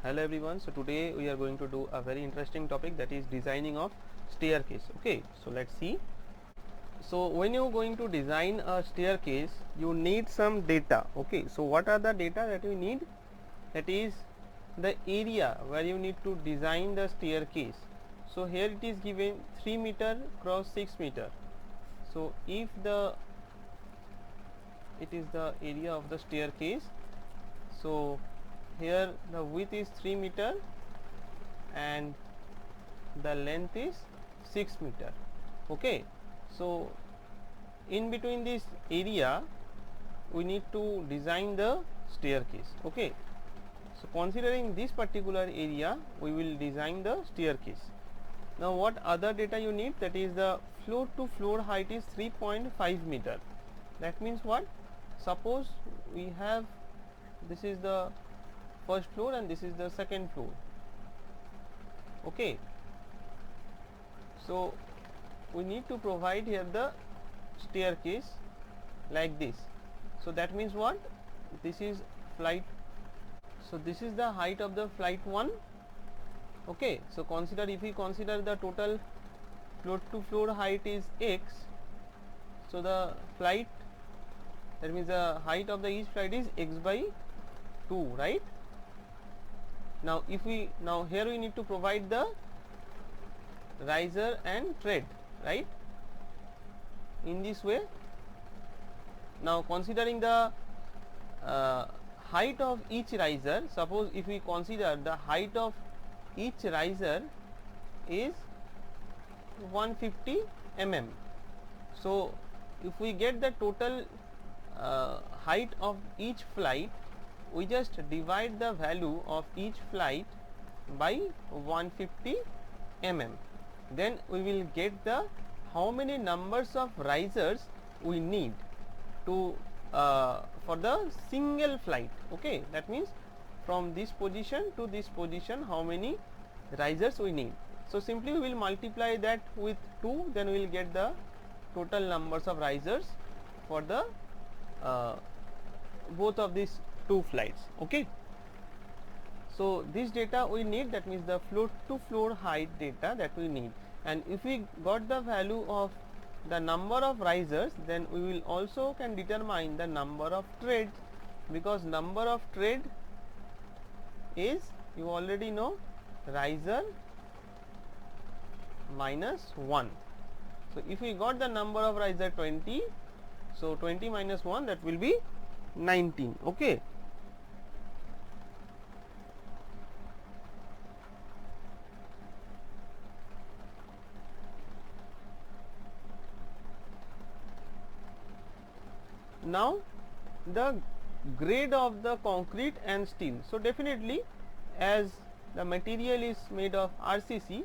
Hello everyone. So today we are going to do a very interesting topic, that is designing of staircase. Okay, so let's see. So when you're going to design a staircase, you need some data. Okay, so what are the data that you need? That is the area where you need to design the staircase. So here it is given 3 meter cross 6 meter. So if it is the area of the staircase, so here the width is 3 meter and the length is 6 meter. Okay, so in between this area we need to design the staircase. Okay, so considering this particular area we will design the staircase. Now what other data you need? That is the floor to floor height is 3.5 meter. That means what? Suppose we have, this is the first floor and this is the second floor. Okay, so we need to provide here the staircase like this. So that means what? This is flight, so this is the height of the flight 1. Okay, so consider, if we consider the total floor to floor height is x, so the flight, that means the height of the each flight is x by 2, right? Now if we, now here we need to provide the riser and tread, right, in this way. Now considering the height of each riser, suppose if we consider the height of each riser is 150 mm. So if we get the total height of each flight, we just divide the value of each flight by 150 mm. Then we will get the how many numbers of risers we need to for the single flight. Okay, that means from this position to this position how many risers we need. So simply we will multiply that with 2, then we will get the total numbers of risers for the both of these two flights. Okay, so this data we need, that means the floor to floor height data that we need. And if we got the value of the number of risers, then we will also can determine the number of treads, because number of tread is, you already know, riser minus 1. So if we got the number of riser 20, so 20 minus 1, that will be 19. Okay, now the grade of the concrete and steel. So definitely, as the material is made of RCC,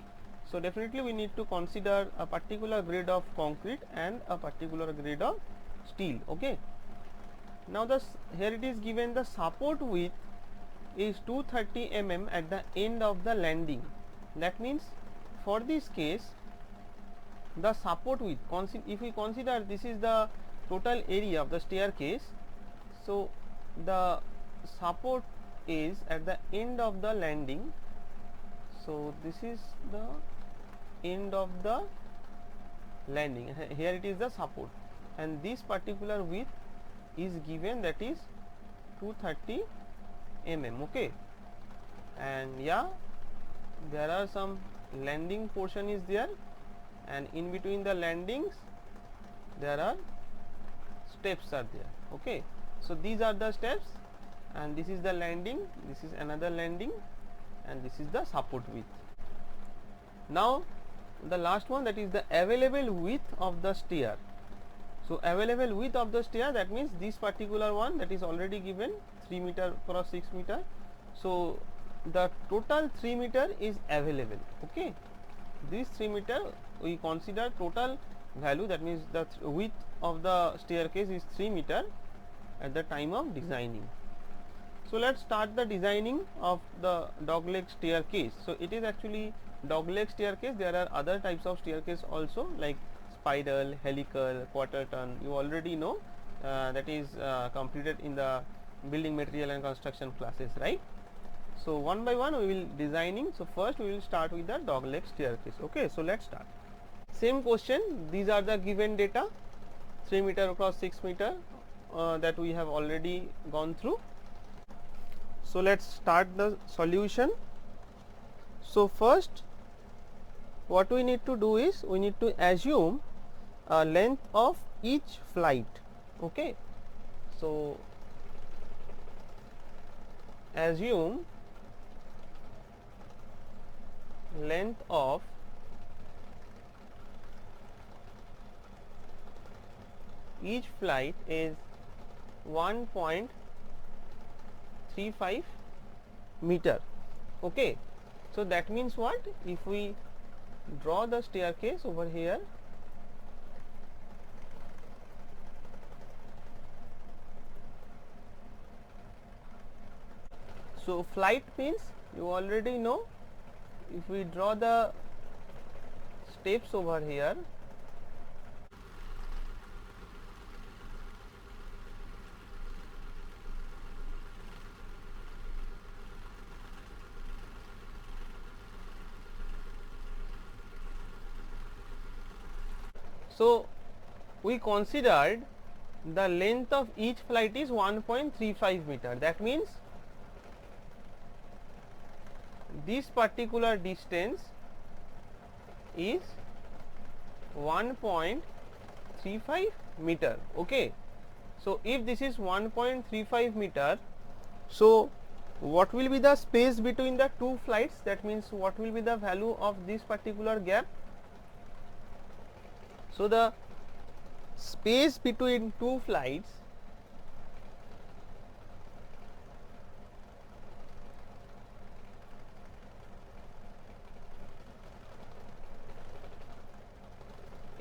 so definitely we need to consider a particular grade of concrete and a particular grade of steel. Okay, now the here it is given the support width is 230 mm at the end of the landing. That means for this case the support width, if we consider this is the total area of the staircase, so the support is at the end of the landing. So this is the end of the landing, here it is the support, and this particular width is given, that is 230 mm. Okay, and yeah, there are some landing portion is there, and in between the landings there are steps are there. Okay, so these are the steps, and this is the landing, this is another landing, and this is the support width. Now the last one, that is the available width of the stair. So available width of the stair, that means this particular one, that is already given 3 meter cross 6 meter. So the total 3 meter is available. Okay, this 3 meter we consider total value, that means the width of the staircase is 3 meter at the time of designing. So let's start the designing of the dogleg staircase. So it is actually dogleg staircase. There are other types of staircase also, like spiral, helical, quarter turn. You already know, that is completed in the building material and construction classes, right? So one by one we will designing. So first we will start with the dog leg staircase. Okay, so let's start. Same question. These are the given data, 3 meter across 6 meter that we have already gone through. So let's start the solution. So first what we need to do is we need to assume a length of each flight. Okay, so assume length of each flight is 1.35 meter. Okay, so that means what? If we draw the staircase over here, so flight means you already know. If we draw the steps over here, so we considered the length of each flight is 1.35 meter. That means this particular distance is 1.35 meter. Okay, so if this is 1.35 meter, so what will be the space between the two flights? That means what will be the value of this particular gap? So the space between two flights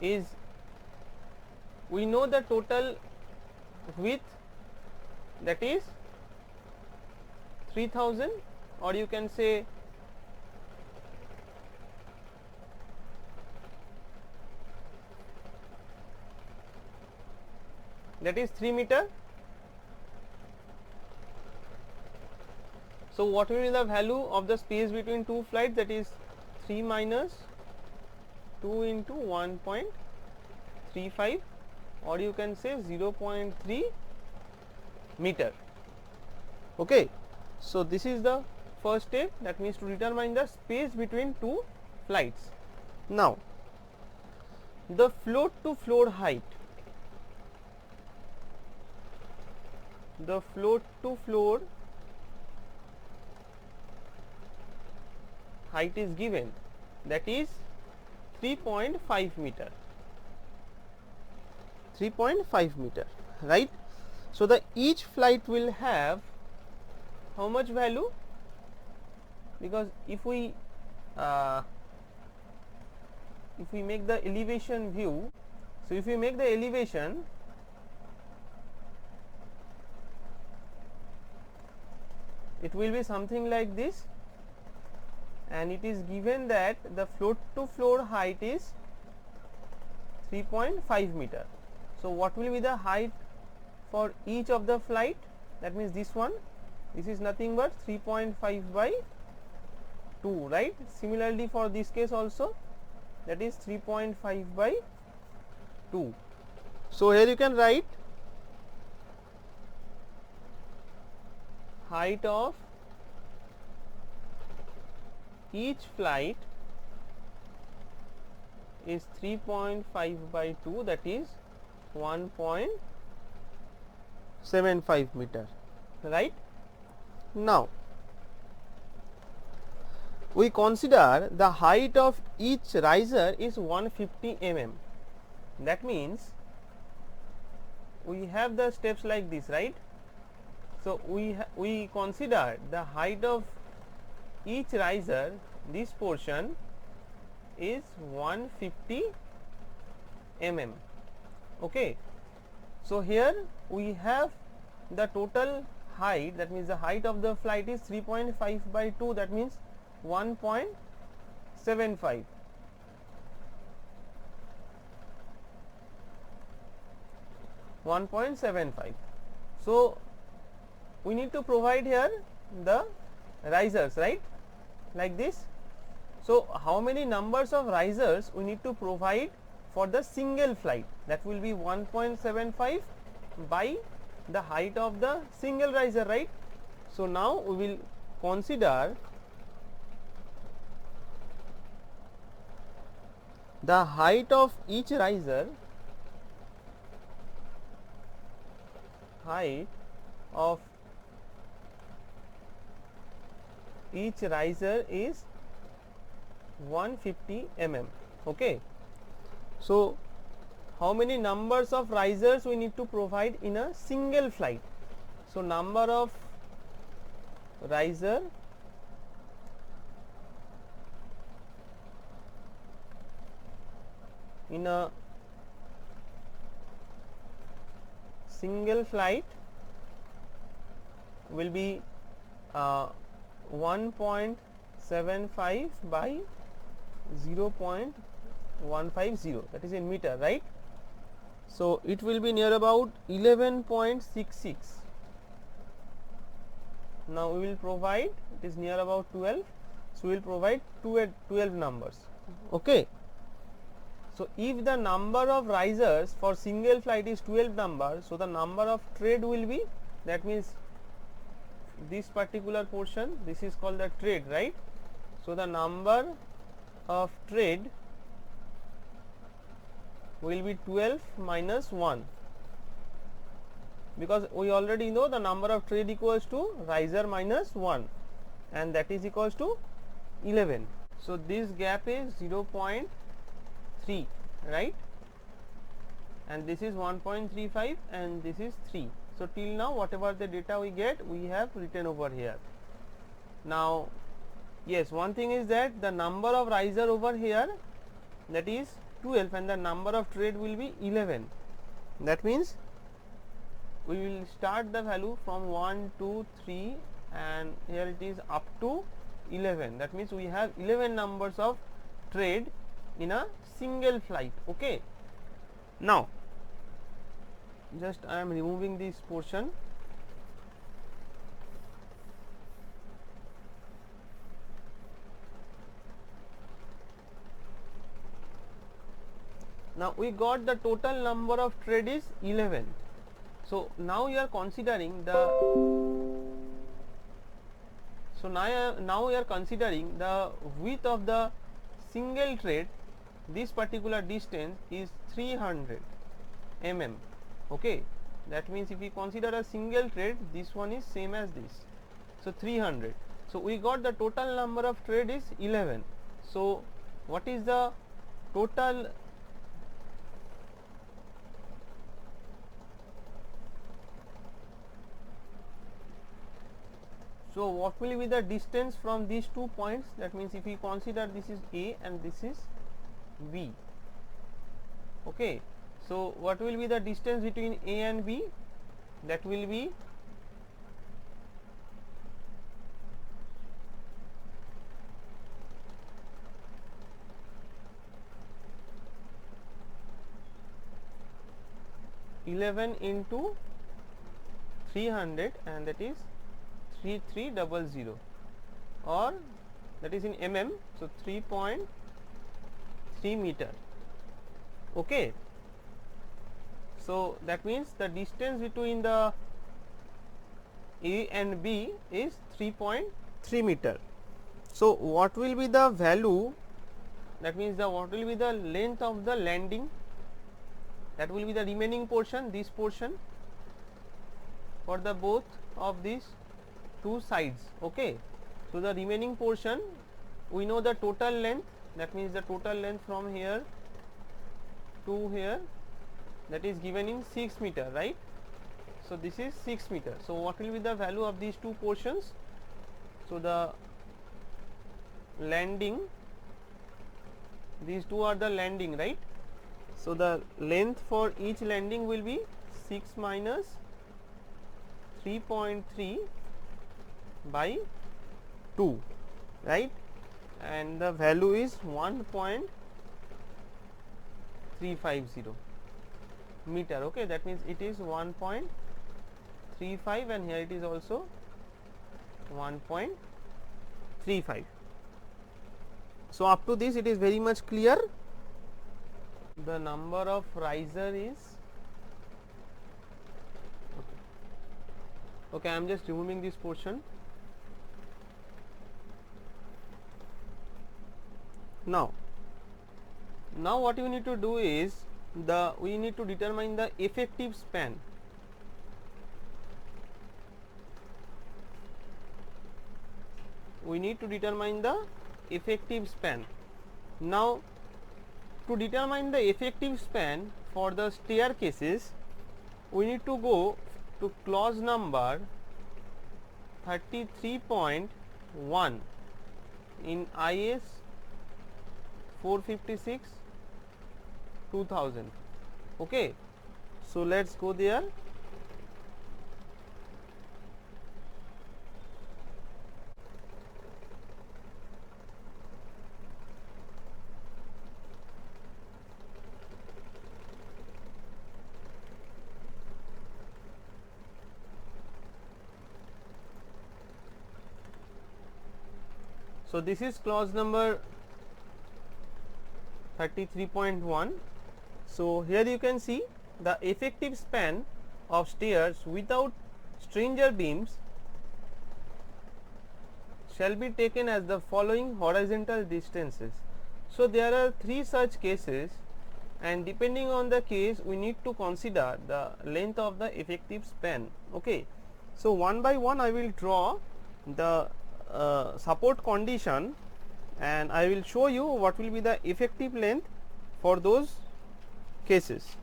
is, we know the total width, that is 3000, or you can say that is 3 meter. So what will be the value of the space between two flights? That is 3 minus 2 into 1.35, or you can say 0.3 meter. Okay, so this is the first step, that means to determine the space between two flights. Now the float to floor height, the float to floor height is given, that is 3.5 meter, 3.5 meter, right? So the each flight will have how much value? Because if we make the elevation view, so if we make the elevation, it will be something like this, and it is given that the float to floor height is 3.5 meter. So what will be the height for each of the flight? That means this one, this is nothing but 3.5 by 2, right? Similarly for this case also, that is 3.5 by 2. So here you can write height of each flight is 3.5 by 2, that is 1.75 meter, right? Now we consider the height of each riser is 150 mm. That means we have the steps like this, right? So we consider the height of each riser, this portion is 150 mm. Okay, so here we have the total height, that means the height of the flight is 3.5 by 2, that means 1.75. So we need to provide here the risers, right, like this. So how many numbers of risers we need to provide for the single flight? That will be 1.75 by the height of the single riser, right. So now we will consider the height of each riser. Height of each riser is 150 mm. Okay. So how many numbers of risers we need to provide in a single flight? So number of riser in a single flight will be 1.75 by 0.150, that is in meter, right. So it will be near about 11.66. Now we will provide, it is near about 12, so we will provide 12 numbers. Okay. So if the number of risers for single flight is 12 numbers, so the number of tread will be, that means this particular portion, this is called the tread, right. So the number of tread will be 12 minus 1, because we already know the number of tread equals to riser minus 1, and that is equals to 11. So this gap is 0.3, right, and this is 1.35 and this is 3. So till now whatever the data we get, we have written over here. Now yes, one thing is that the number of riser over here, that is 12, and the number of tread will be 11. That means we will start the value from 1, 2, 3 and here it is up to 11. That means we have 11 numbers of tread in a single flight. Okay. Now just I am removing this portion. Now we got the total number of tread is 11. So now you are considering the, so now we are considering the width of the single tread. This particular distance is 300 mm. Okay, that means if we consider a single tread, this one is same as this, so 300. So we got the total number of tread is 11. So what is the total So what will be the distance from these 2 points? That means if we consider this is A and this is B. Okay. So what will be the distance between A and B? That will be into 300, and that is 3300, or that is in mm, so 3.3 meter. Okay. So that means the distance between the A and B is 3.3 meter. So what will be the value? That means what will be the length of the landing? That will be the remaining portion, this portion, for the both of these two sides. Okay. So the remaining portion, we know the total length, that means the total length from here to here, that is given in 6 meter, right. So this is 6 meter. So what will be the value of these two portions? So the landing, these two are the landing, right. So the length for each landing will be 6 minus 3.3 by 2, right, and the value is 1.350 meter. Okay, that means it is 1.35, and here it is also 1.35. 0.35. So, up to this it is very much clear. The number of riser is okay. I am just removing this portion. Now what you need to do is we need to determine the effective span. We need to determine the effective span. Now, to determine the effective span for the staircases, we need to go to clause number 33.1 in IS 456 2000. Okay, so let's go there. So, this is clause number 33.1. So, here you can see the effective span of stairs without stringer beams shall be taken as the following horizontal distances. So, there are 3 such cases, and depending on the case we need to consider the length of the effective span. Okay. So, one by one I will draw the support condition, and I will show you what will be the effective length for those cases.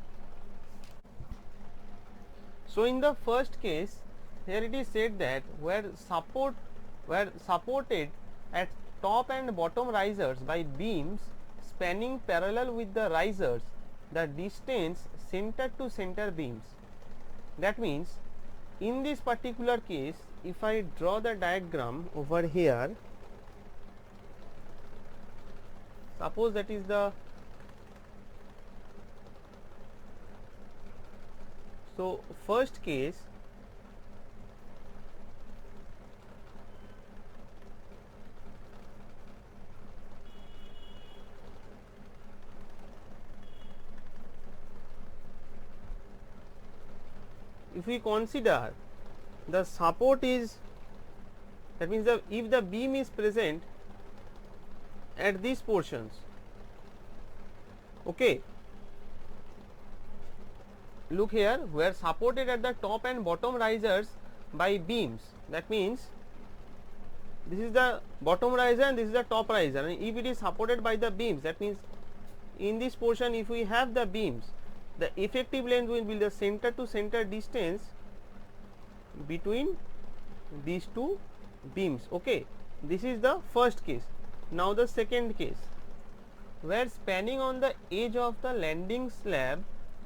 So, in the first case, here it is said that where supported at top and bottom risers by beams spanning parallel with the risers, the distance center to center beams. That means, in this particular case, if I draw the diagram over here, suppose that is the first case. If we consider the support is, that means if the beam is present at these portions, okay, look here, where supported at the top and bottom risers by beams, that means this is the bottom riser and this is the top riser, and if it is supported by the beams, that means in this portion if we have the beams, the effective length will be the center to center distance between these two beams. Okay, this is the first case. Now the second case, where spanning on the edge of the landing slab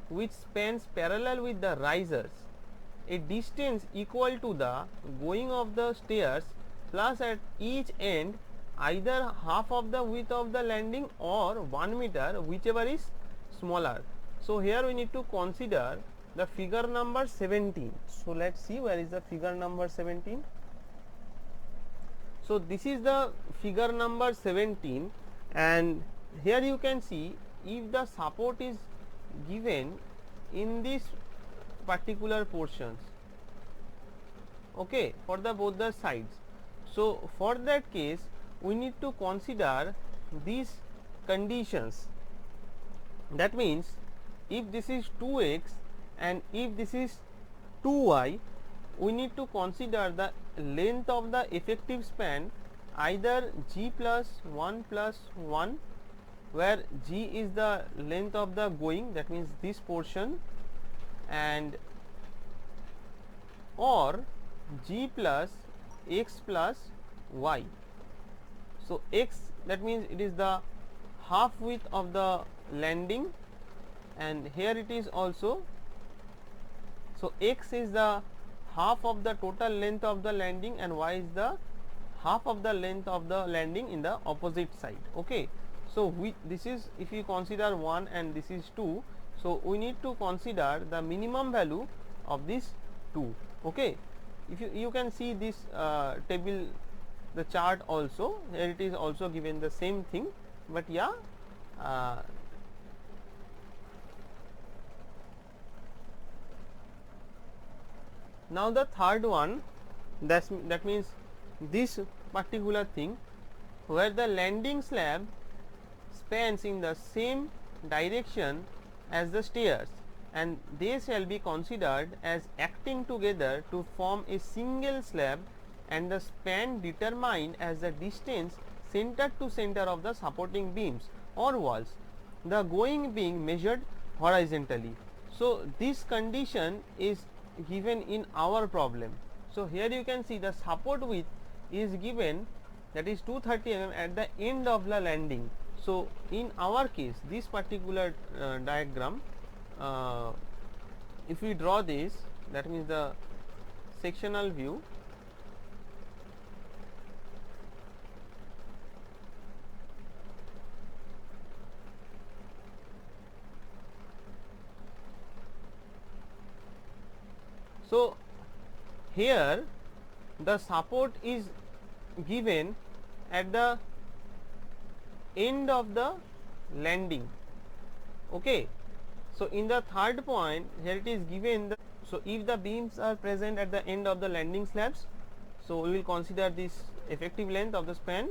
which spans parallel with the risers, a distance equal to the going of the stairs plus at each end either half of the width of the landing or 1 meter, whichever is smaller. So, here we need to consider the figure number 17. So, let us see where is the figure number 17. So, this is the figure number 17, and here you can see if the support is given in this particular portions, okay, for the both the sides. So, for that case we need to consider these conditions. That means, if this is 2x and if this is 2y, we need to consider the length of the effective span either g plus 1 plus 1, where g is the length of the going, that means this portion, and or g plus x plus y. So, x, that means it is the half width of the landing, and here it is also. So, x is the half of the total length of the landing and y is the half of the length of the landing in the opposite side. Okay. So, this is, if you consider 1 and this is 2. So, we need to consider the minimum value of this 2. Okay. If you can see this table the chart also. Here it is also given the same thing, but yeah, now the third one, that means this particular thing where the landing slab spans in the same direction as the stairs, and they shall be considered as acting together to form a single slab, and the span determined as the distance center to center of the supporting beams or walls, the going being measured horizontally. So, this condition is given in our problem. So, here you can see the support width is given, that is 230 mm at the end of the landing. So, in our case this particular diagram, if we draw this, that means the sectional view, so here the support is given at the end of the landing. Okay. So, in the third point here it is given the, so if the beams are present at the end of the landing slabs, so we will consider this effective length of the span,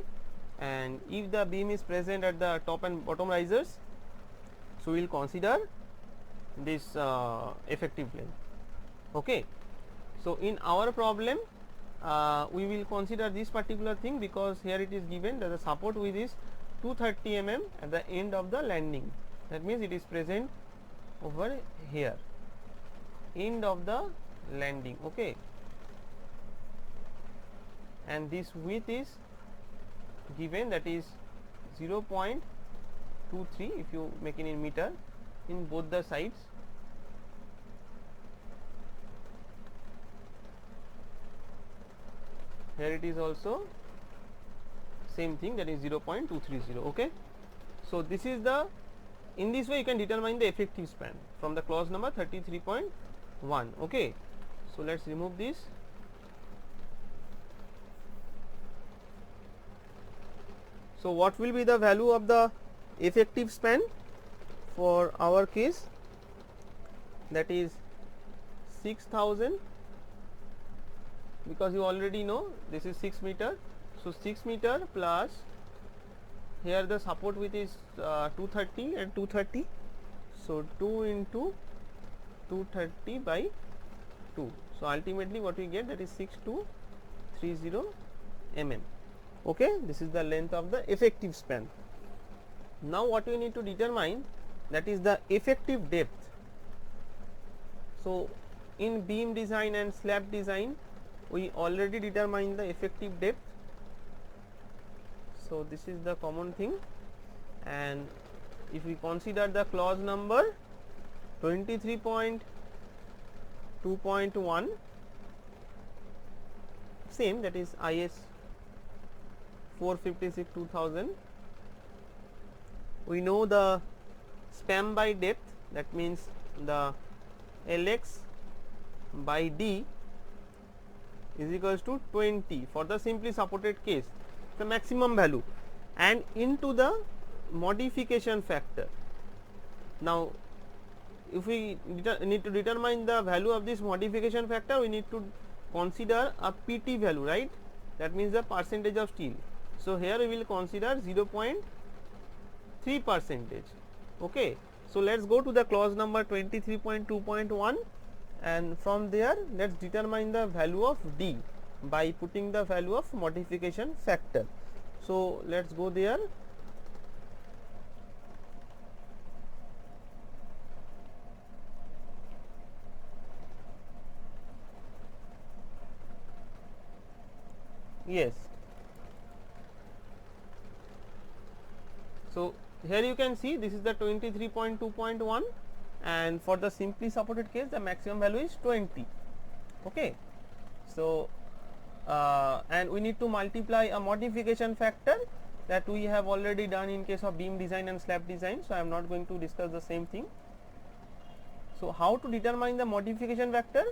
and if the beam is present at the top and bottom risers, so we will consider this effective length. Okay. So, in our problem we will consider this particular thing, because here it is given that the support width is 230 mm at the end of the landing. That means it is present over here, end of the landing. Okay. And this width is given, that is 0.23 if you make it in meter in both the sides. Here it is also same thing, that is 0.230. Okay. So, this is the, in this way you can determine the effective span from the clause number 33.1. Okay. So, let us remove this. So, what will be the value of the effective span for our case? That is 6000, because you already know this is 6 meter. So, 6 meter plus here the support width is 230 and 230. So, 2 into 230 by 2. So, ultimately what we get, that is 6230 mm. Okay. This is the length of the effective span. Now, what we need to determine, that is the effective depth. So, in beam design and slab design we already determined the effective depth. So, this is the common thing, and if we consider the clause number 23.2.1, same, that is IS 456/2000, we know the span by depth, that means the Lx by d is equals to 20 for the simply supported case, the maximum value, and into the modification factor. Now, if we need to determine the value of this modification factor, we need to consider a PT value, right? That means the percentage of steel. So, here we will consider 0.3 percentage. Okay. So, let us go to the clause number 23.2.1, and from there let us determine the value of D by putting the value of modification factor. So, let us go there. Yes. So, here you can see this is the 23.2.1, and for the simply supported case the maximum value is 20. Okay. So, and we need to multiply a modification factor that we have already done in case of beam design and slab design. So, I am not going to discuss the same thing. So, how to determine the modification factor?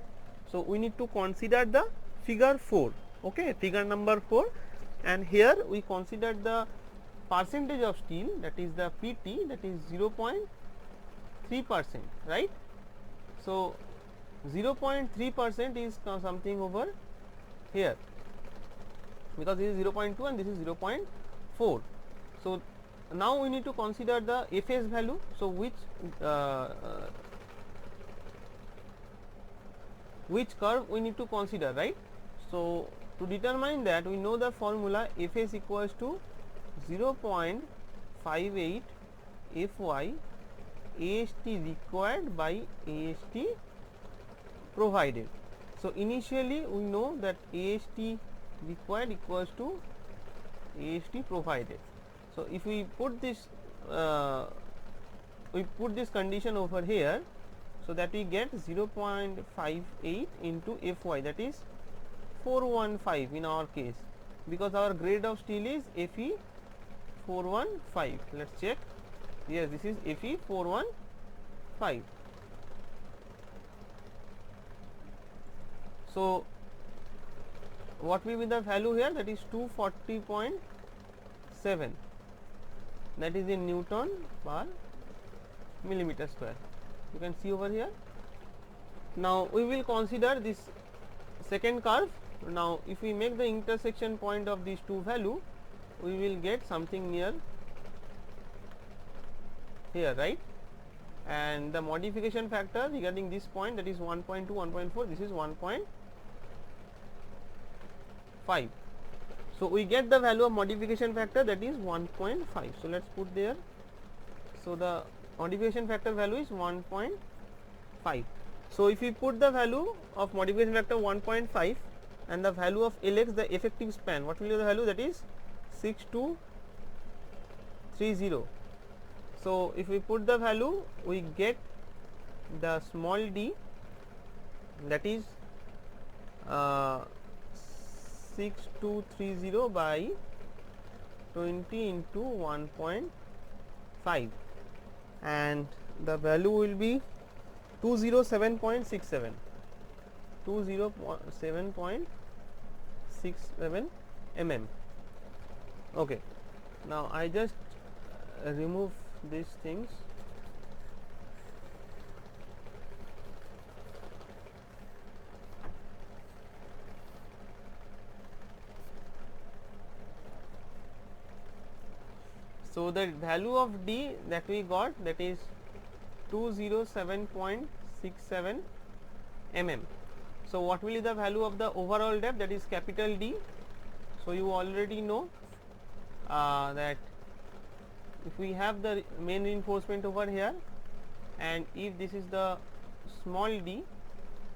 So, we need to consider the figure 4. Okay, figure number 4, and here we consider the percentage of steel, that is the PT, that is 0.3%, right. So 0.3% is something over here, because this is 0.2 and this is 0.4. So now we need to consider the Fs value. So which curve we need to consider, right. So to determine that, we know the formula Fs equals to 0.58 Fy AST required by AST provided. So initially we know that AST required equals to AST provided. So if we put this condition over here, so that we get 0.58 into Fy, that is 415 in our case, because our grade of steel is Fe 415. Let us check. Yes, this is Fe 415. So what will be the value here? That is 240.7, that is in Newton per millimeter square. You can see over here. Now we will consider this second curve. Now if we make the intersection point of these two value, we will get something near here, right. And the modification factor regarding this point, that is 1.2, 1.4, this is 1.5. So we get the value of modification factor, that is 1.5. So let us put there. So the modification factor value is 1.5. So if we put the value of modification factor 1.5 and the value of Lx, the effective span, what will be the value? That is 6230. So if we put the value, we get the small d, that is 6230 by 20 into 1.5, and the value will be 207.67, 207.67 mm. Okay. Now I just remove these things. So the value of D that we got, that is 207.67 mm. So what will be the value of the overall depth, that is capital D? So you already know that if we have the main reinforcement over here, and if this is the small d,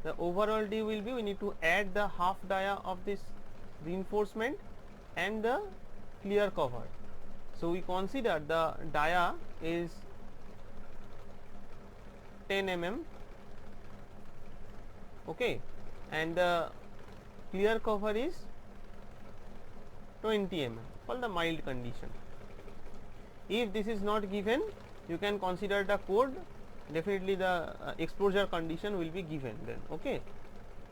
the overall d will be, we need to add the half dia of this reinforcement and the clear cover. So we consider the dia is 10 mm, okay, and the clear cover is 20 mm for the mild condition. If this is not given, you can consider the code, definitely the exposure condition will be given then, okay.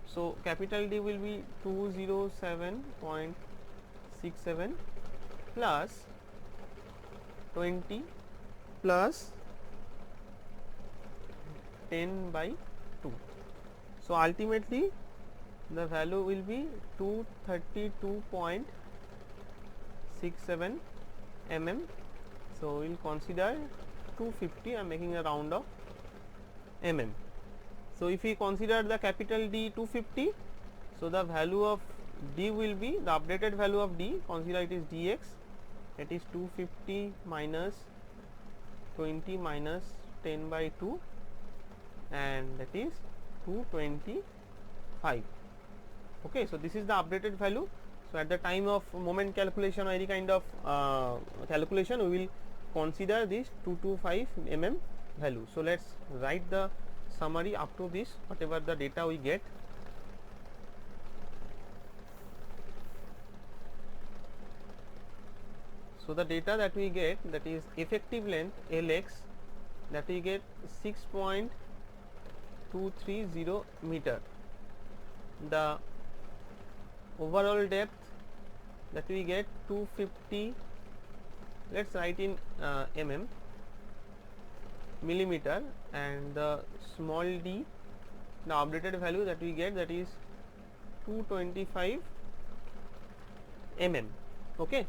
So capital D will be 207.67 plus 20 plus 10 by 2. So ultimately the value will be 232.67 mm. So we will consider 250, I am making a round of mm. So if we consider the capital D 250, so the value of D will be, the updated value of D, consider it is dx, it is 250 minus 20 minus 10 by 2, and that is 225. Okay, so this is the updated value. So at the time of moment calculation or any kind of calculation, we will consider this 225 mm value. So let us write the summary up to this, whatever the data we get. So the data that we get, that is effective length Lx, that we get 6.230 meter. The overall depth that we get 250, let's write in millimeter, and the small d, the updated value that we get, that is 225 mm. Okay,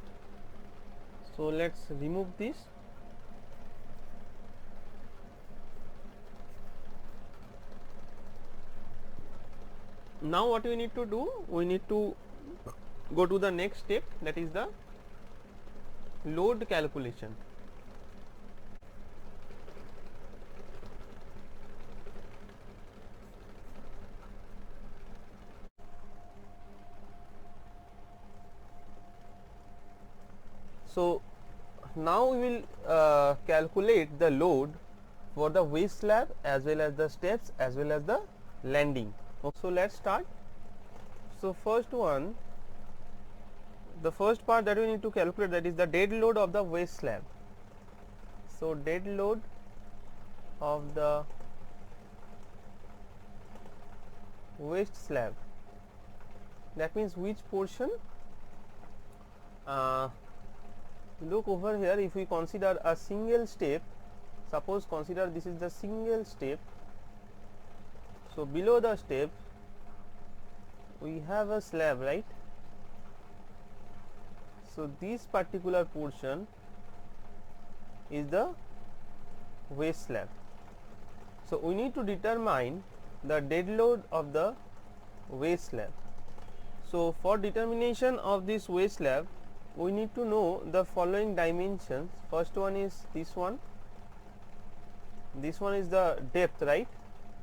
so let's remove this. Now what we need to do, we need to go to the next step, that is the load calculation. So now we will calculate the load for the waste slab as well as the steps as well as the landing. So let's start. So first one, the first part that we need to calculate, that is the dead load of the waste slab. So dead load of the waste slab, that means which portion, look over here, if we consider a single step, suppose consider this is the single step, so below the step we have a slab, right? So this particular portion is the waste slab. So we need to determine the dead load of the waste slab. So for determination of this waste slab, we need to know the following dimensions. First one is this one is the depth, right,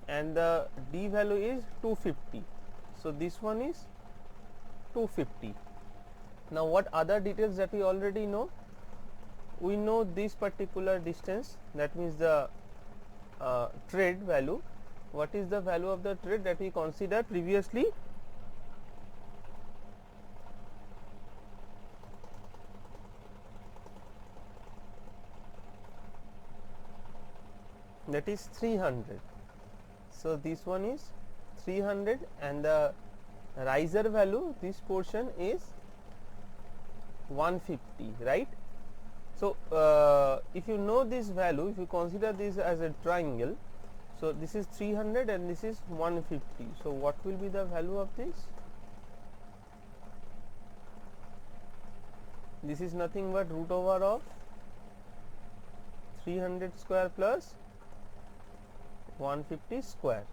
and the d value is 250. So this one is 250. Now what other details that we already know? We know this particular distance, that means the tread value. What is the value of the tread that we considered previously? That is 300. So this one is 300, and the riser value, this portion is 150, right? So if you know this value, if you consider this as a triangle, so this is 300 and this is 150. So what will be the value of this? This is nothing but root over of 300 square plus 150 square.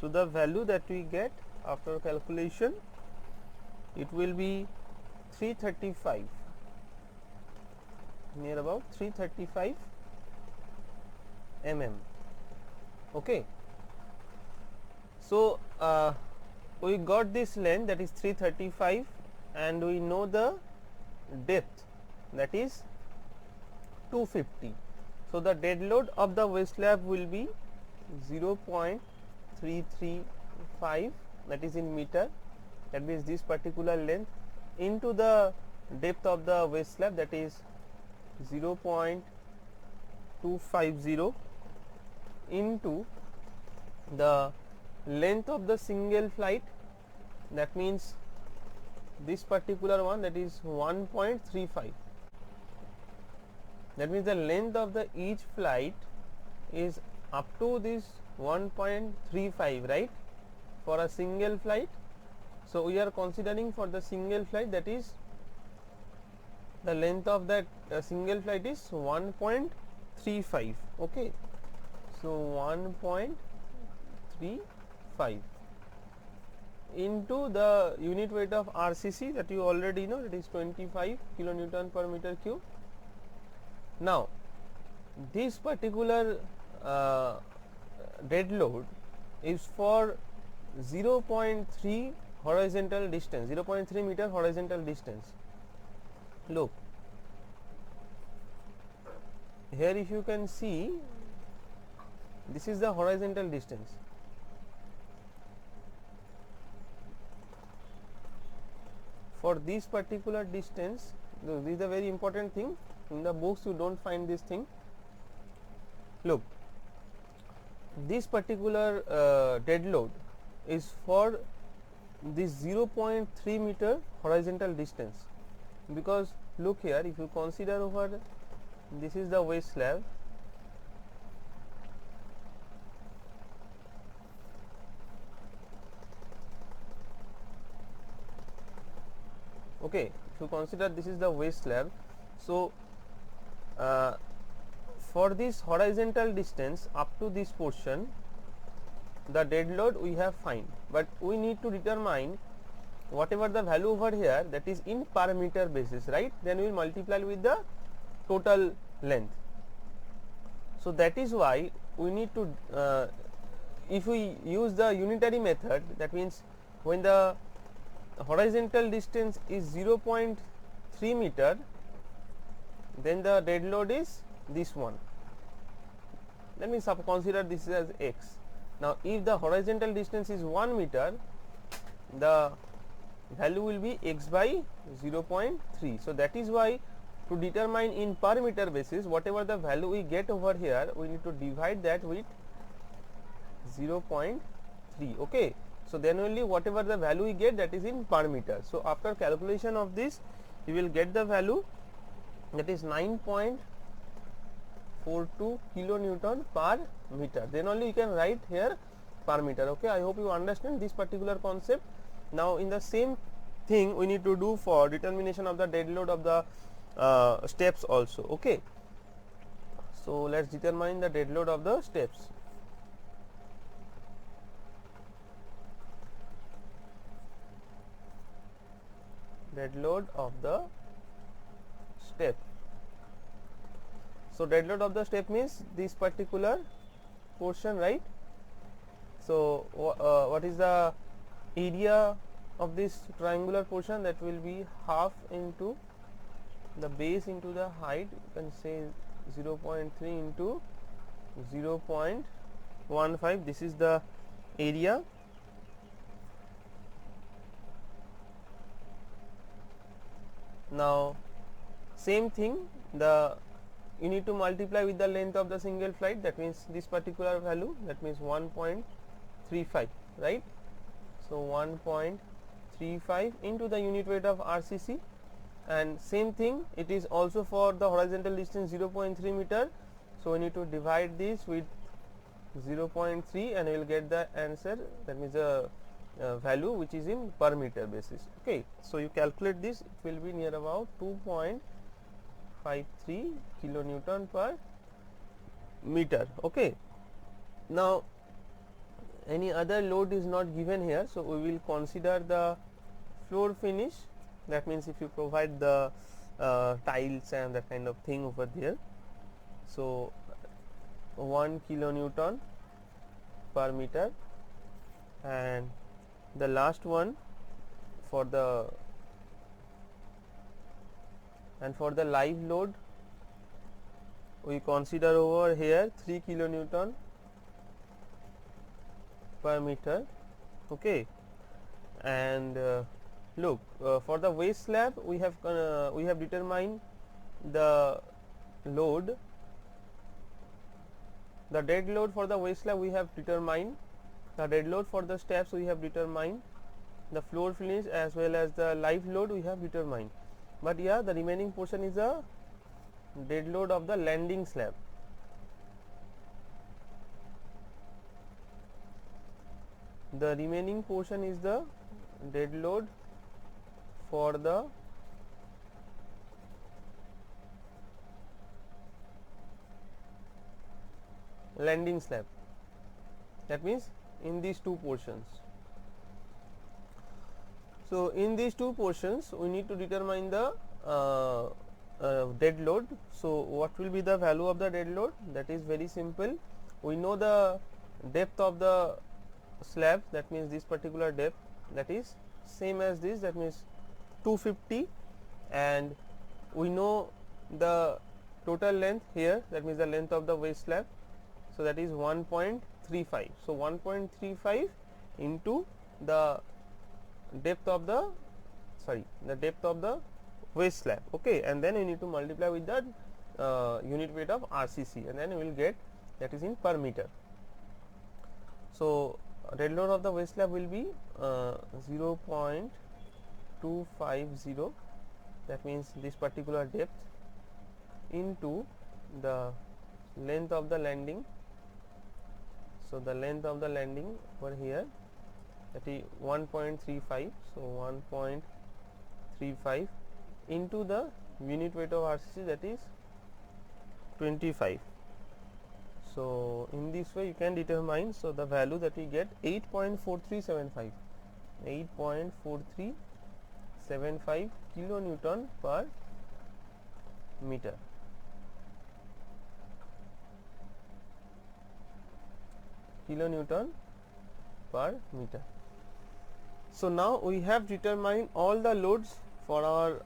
So the value that we get after calculation, it will be 335, near about 335 mm. Okay, so we got this length, that is 335, and we know the depth, that is 250. So the dead load of the waste slab will be 0.335, that is in meter, that means this particular length, into the depth of the waste slab, that is 0.250, into the length of the single flight, that means this particular one, that is 1.35. That means the length of the each flight is up to this 1.35, right, for a single flight. So we are considering for the single flight, that is the length of that single flight is 1.35. Okay, so 1.35 into the unit weight of RCC, that you already know, that is 25 kilonewton per meter cube. Now this particular dead load is for 0.3 horizontal distance, 0.3 meter horizontal distance. Look here, if you can see, this is the horizontal distance. For this particular distance, this is a very important thing. In the books you don't find this thing. Look, this particular dead load is for this 0.3 meter horizontal distance, because look here, if you consider over, this is the waste slab, okay, if you consider this is the waste slab, so for this horizontal distance up to this portion, the dead load we have find, but we need to determine whatever the value over here, that is in per meter basis, right? Then we will multiply with the total length. So that is why we need to if we use the unitary method, that means when the horizontal distance is 0.3 meter, then the dead load is this one. Let me consider this as x. Now if the horizontal distance is 1 meter, the value will be x by 0.3. So that is why to determine in per meter basis, whatever the value we get over here, we need to divide that with 0.3. okay, so then only whatever the value we get, that is in per meter. So after calculation of this, you will get the value, that is 9.42 kilonewton per meter. Then only you can write here per meter. Okay, I hope you understand this particular concept. Now in the same thing we need to do for determination of the dead load of the steps also. Okay, so let's determine the dead load of the steps. Dead load of the step. So dead load of the step means this particular portion, right? So what is the area of this triangular portion? That will be half into the base into the height, you can say 0.3 into 0.15. this is the area. Now same thing, the you need to multiply with the length of the single flight, that means this particular value, that means 1.35, right? So 1.35 into the unit weight of RCC, and same thing it is also for the horizontal distance 0.3 meter. So we need to divide this with 0.3 and we will get the answer, that means the value which is in per meter basis. Okay, so you calculate this, it will be near about 2.53 kilonewton per meter. Okay, now any other load is not given here, so we will consider the floor finish, that means if you provide the tiles and that kind of thing over there. So 1 kilonewton per meter, and the last one for the live load we consider over here 3 kilonewton per meter. Okay, and look, for the waste slab we have determined the load, the dead load for the waste slab we have determined, the dead load for the steps we have determined, the floor finish as well as the live load we have determined. But yeah, the remaining portion is the dead load of the landing slab. The remaining portion is the dead load for the landing slab, that means in these two portions. So in these two portions we need to determine the dead load. So what will be the value of the dead load? That is very simple. We know the depth of the slab, that means this particular depth, that is same as this, that means 250, and we know the total length here, that means the length of the waste slab, so that is 1.35. So 1.35 into the depth of the waste slab. Okay, and then you need to multiply with the unit weight of RCC, and then you will get, that is in per meter. So dead load of the waste slab will be 0.250, that means this particular depth, into the length of the landing. So the length of the landing over here, that is 1.35, so 1.35 into the unit weight of RCC, that is 25. So in this way you can determine, so the value that we get 8.4375, 8.4375 kilonewton per meter. Kilonewton per meter. So now we have determined all the loads for our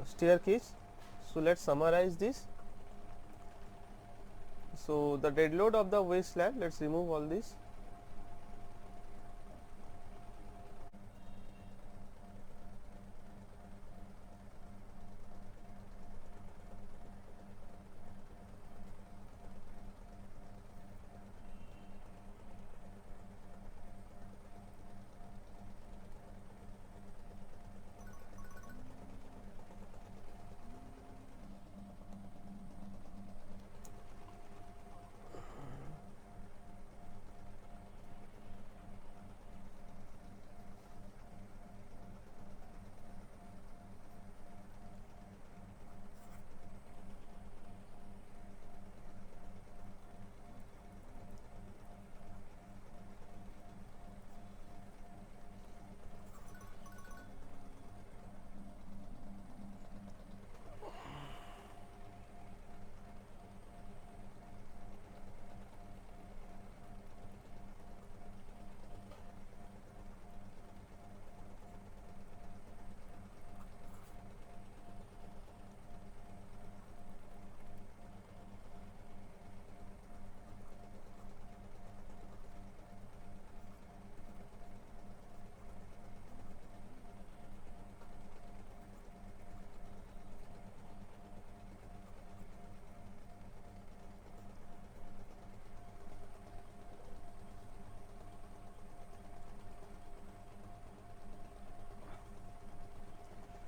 staircase. So let's summarize this. So the dead load of the waste slab, let's remove all this.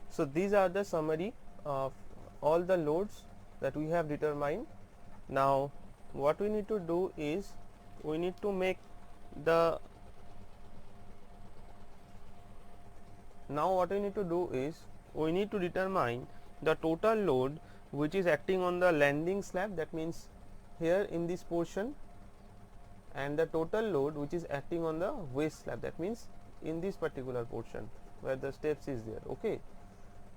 So these are the summary of all the loads that we have determined. Now what we need to do is we need to make the we need to determine the total load which is acting on the landing slab, that means here in this portion, and the total load which is acting on the waste slab, that means in this particular portion where the steps is there. Okay,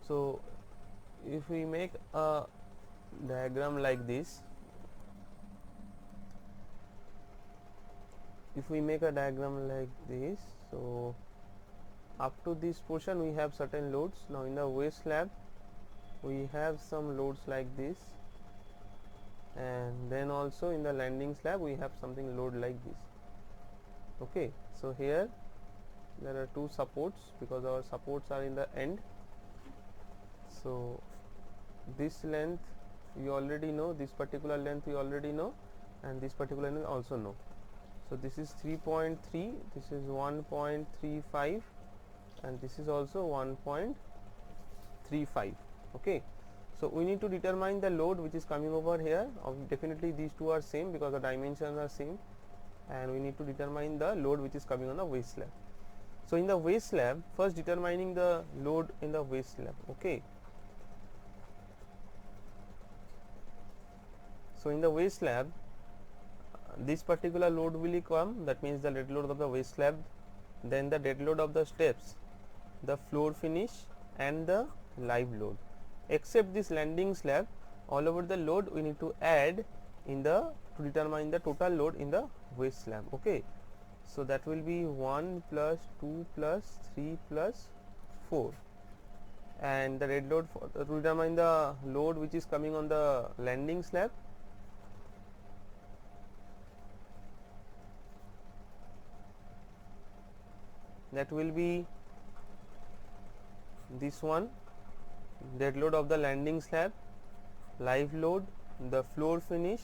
so if we make a diagram like this, so up to this portion we have certain loads. Now in the waste slab we have some loads like this, and then also in the landing slab we have something load like this. Okay, so here there are two supports because our supports are in the end. So this length you already know, this particular length you already know, and this particular length also know. So this is 3.3, this is 1.35, and this is also 1.35. okay, so we need to determine the load which is coming over here. Definitely these two are same because the dimensions are same, and we need to determine the load which is coming on the waste slab. So in the waste slab, first determining the load in the waste slab. Okay, so in the waste slab this particular load will come, that means the dead load of the waste slab, then the dead load of the steps, the floor finish, and the live load. Except this landing slab, all over the load we need to add in the to determine the total load in the waste slab. Okay, so that will be 1 plus 2 plus 3 plus 4, and the dead load for to determine the load which is coming on the landing slab, that will be this one, dead load of the landing slab, live load, the floor finish,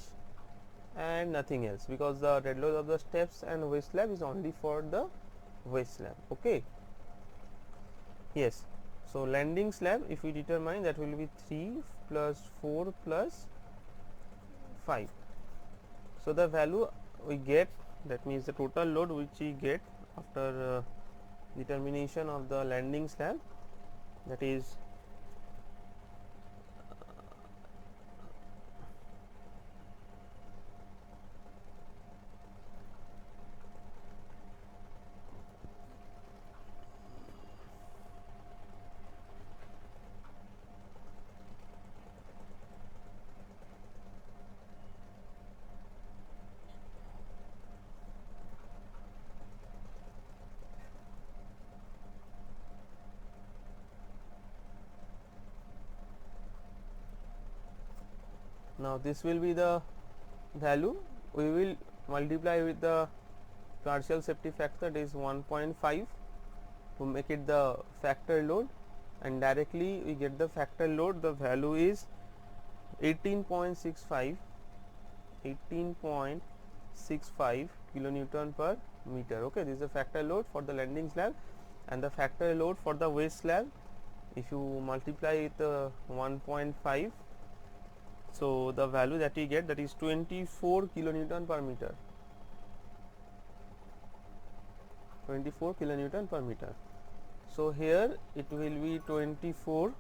and nothing else, because the dead load of the steps and waist slab is only for the waist slab. Okay, yes. So landing slab, if we determine, that will be 3 plus 4 plus 5. So the value we get, that means the total load which we get after determination of the landing slab, that is now this will be the value. We will multiply with the partial safety factor, that is 1.5, to make it the factor load, and directly we get the factor load. The value is 18.65 kilonewton per meter. Okay, this is the factor load for the landing slab, and the factor load for the waist slab, if you multiply with 1.5, so the value that we get, that is 24 kilonewton per meter. 24 kilonewton per meter. So here it will be 24.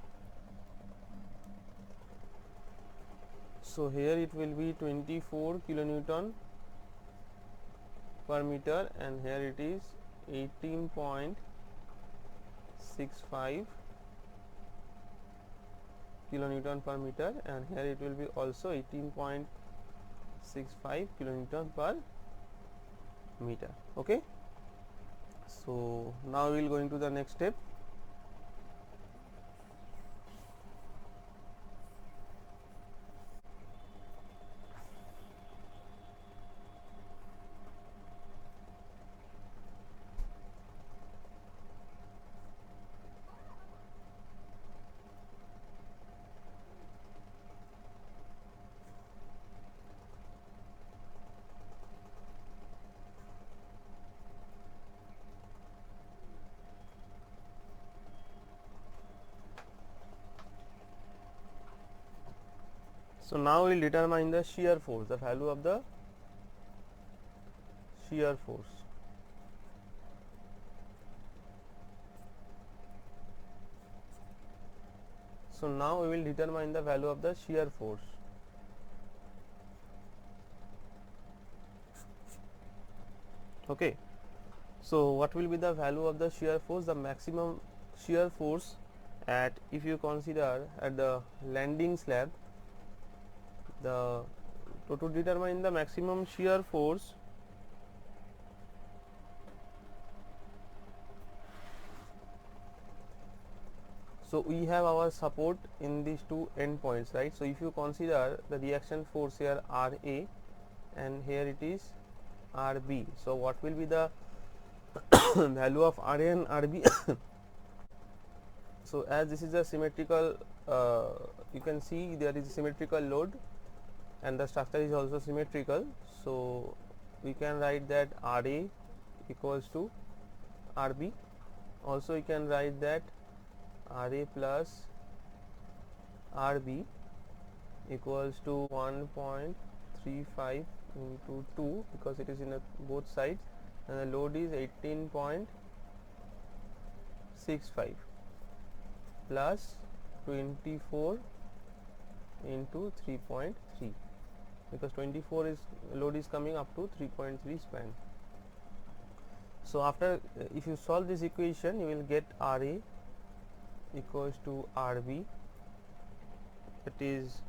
So here it will be 24 kilonewton per meter, and here it is 18.65 kilonewton per meter, and here it will be also 18.65 kilonewton per meter. Okay, so now we will go into the next step. So now we will determine the shear force, the value of the shear force. So now we will determine the value of the shear force. Okay, so what will be the value of the shear force? The maximum shear force at, if you consider at the landing slab, to determine the maximum shear force, so we have our support in these two end points, right? So if you consider the reaction force here Ra, and here it is Rb, so what will be the value of Ra and Rb? So as this is a symmetrical, you can see there is a symmetrical load and the structure is also symmetrical, so we can write that Ra equals to Rb. Also we can write that Ra plus Rb equals to 1.35 into 2, because it is in both sides, and the load is 18.65 plus 24 into 3.3, because 24 is load is coming up to 3.3 span. So after if you solve this equation, you will get Ra equals to Rb, that is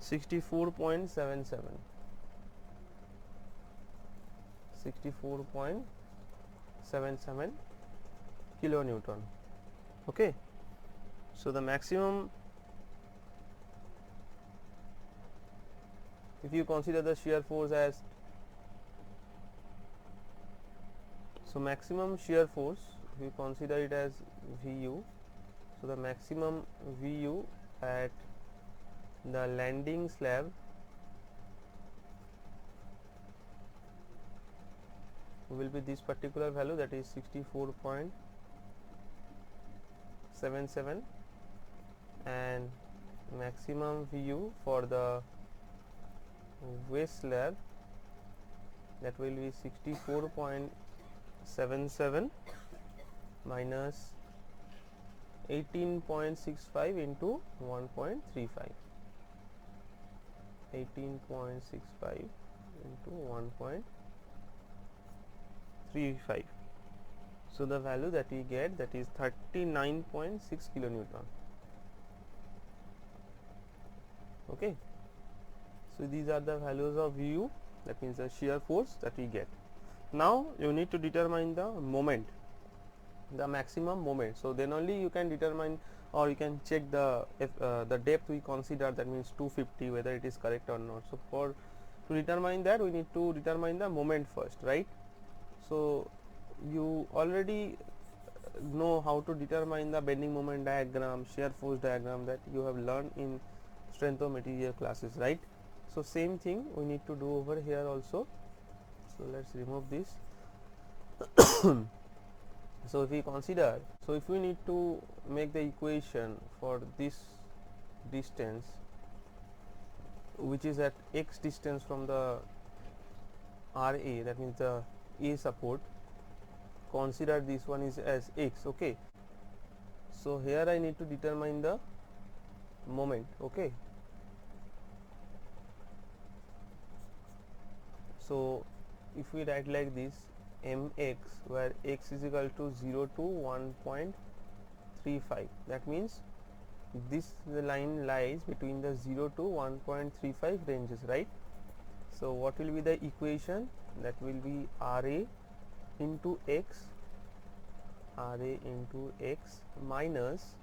64.77 kilonewton. Okay, so the maximum, if you consider the shear force as, so maximum shear force, if you consider it as Vu, so the maximum Vu at the landing slab will be this particular value, that is 64.77, and maximum VU for the waist slab, that will be 64.77 minus 18.65 into 1.35, 18.65 into 1.35. So the value that we get, that is 39.6 kilonewton. Okay, so these are the values of VU, that means the shear force that we get. Now you need to determine the moment, the maximum moment. So then only you can determine, or you can check the the depth we consider, that means 250, whether it is correct or not. So for to determine that, we need to determine the moment first, right? So you already know how to determine the bending moment diagram, shear force diagram, that you have learned in strength of material classes, right? So same thing we need to do over here also. So let's remove this. So if we consider, so if we need to make the equation for this distance, which is at x distance from the RA, that means the A support, consider this one is as x. Okay, so here I need to determine the moment. Okay, so if we write like this, mx, where x is equal to 0 to 1.35, that means this the line lies between the 0 to 1.35 ranges, right? So what will be the equation? That will be RA into x, RA into x minus,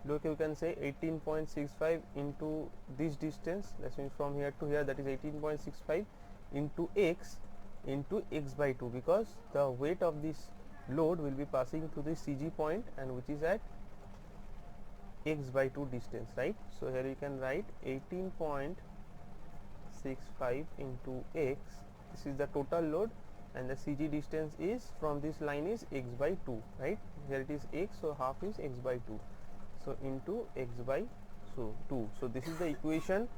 look, you can say 18.65 into this distance, that means from here to here, that is 18.65 into x by 2, because the weight of this load will be passing to the CG point, and which is at x by 2 distance, right? So here you can write 18.65 into x, this is the total load, and the CG distance is from this line is x by 2, right? Here it is x, so half is x by 2, so into x by 2. So this is the equation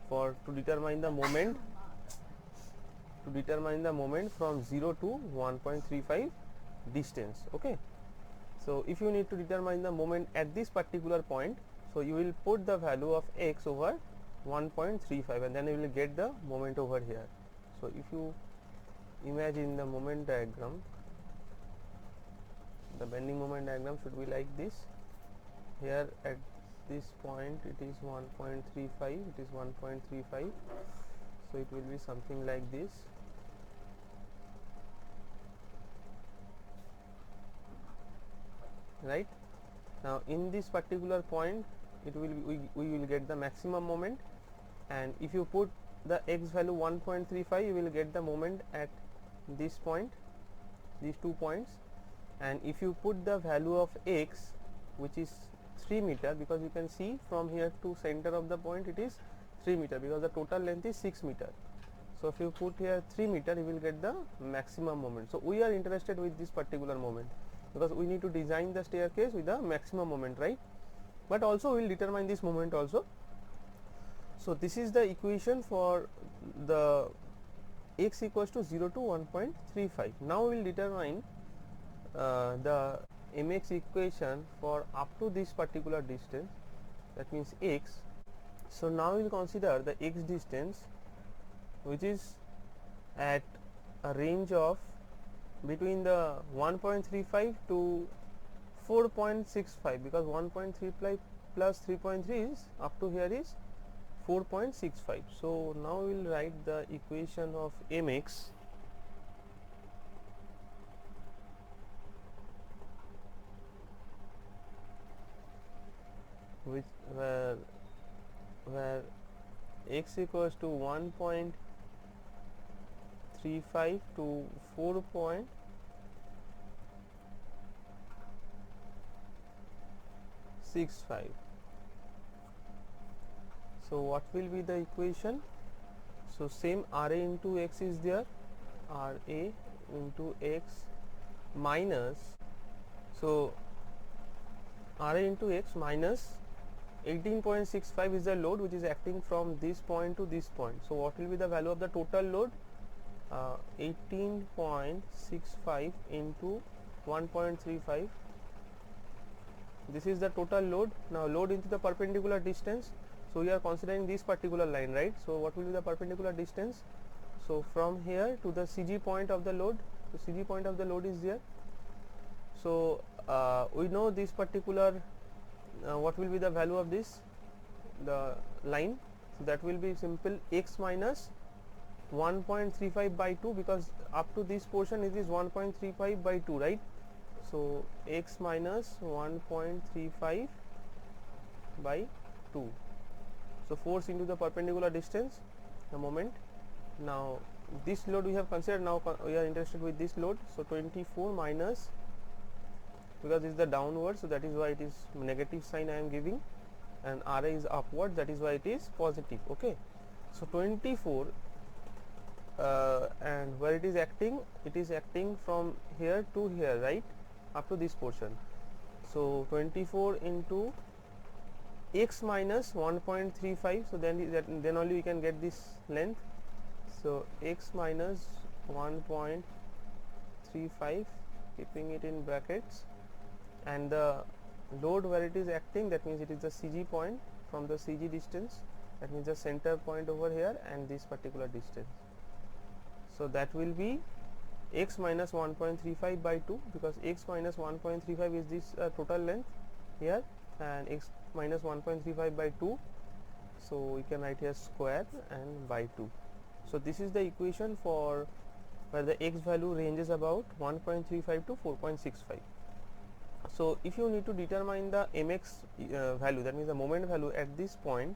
for to determine the moment, from 0 to 1.35 distance. Okay, so if you need to determine the moment at this particular point, so you will put the value of x over 1.35, and then you will get the moment over here. So if you imagine the moment diagram, the bending moment diagram should be like this. Here at this point it is 1.35, it is 1.35, so it will be something like this. Right, now in this particular point it will be, we will get the maximum moment, and if you put the x value 1.35, you will get the moment at this point, these 2 points, and if you put the value of x, which is 3 meter, because you can see from here to center of the point it is 3 meter, because the total length is 6 meter. So if you put here 3 meter, you will get the maximum moment. So we are interested with this particular moment, because we need to design the staircase with the maximum moment, right? But also we will determine this moment also. So this is the equation for the x equals to 0 to 1.35. Now we will determine the mx equation for up to this particular distance, that means x. So now we will consider the x distance, which is at a range of between the 1.35 to 4.65, because 1.35 plus 3.3 is up to here is 4.65. So now we will write the equation of mx, which where x equals to 1.35 to 4.65. So what will be the equation? So same Ra into x is there, Ra into x minus, so Ra into x minus 18.65 is the load which is acting from this point to this point. So what will be the value of the total load? 18.65 into 1.35. This is the total load. Now load into the perpendicular distance. So we are considering this particular line, right? So what will be the perpendicular distance? So from here to the CG point of the load, the CG point of the load is there. So we know this particular what will be the value of this, the line. So that will be simple x minus 1.35 by 2, because up to this portion it is 1.35 by 2, right? So x minus 1.35 by 2. So force into the perpendicular distance, the moment. Now this load we have considered, now we are interested with this load. So 24 minus, because this is the downward, so that is why it is negative sign I am giving, and Ra is upward, that is why it is positive. Okay, so 24 and where it is acting from here to here, right, up to this portion. So 24 into x minus 1.35, so then only we can get this length. So x minus 1.35, keeping it in brackets, and the load where it is acting, that means it is the CG point, from the CG distance, that means the center point over here and this particular distance. So that will be x minus 1.35 by 2, because x minus 1.35 is this total length here, and x minus 1.35 by 2, so we can write here square and by 2. So this is the equation for where the x value ranges about 1.35 to 4.65. So if you need to determine the mx value, that means the moment value at this point,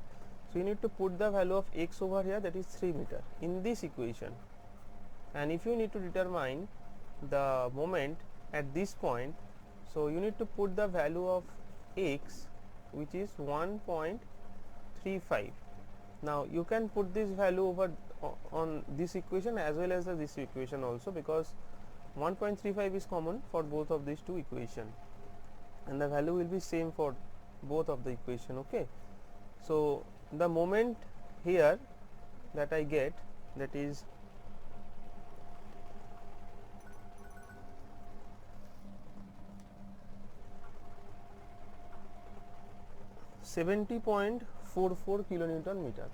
so you need to put the value of x over here, that is 3 meter, in this equation. And if you need to determine the moment at this point, so you need to put the value of x, which is 1.35. Now you can put this value over on this equation as well as this equation also, because 1.35 is common for both of these two equations, and the value will be same for both of the equation. Okay, so the moment here that I get, that is 70.44 kilonewton meter.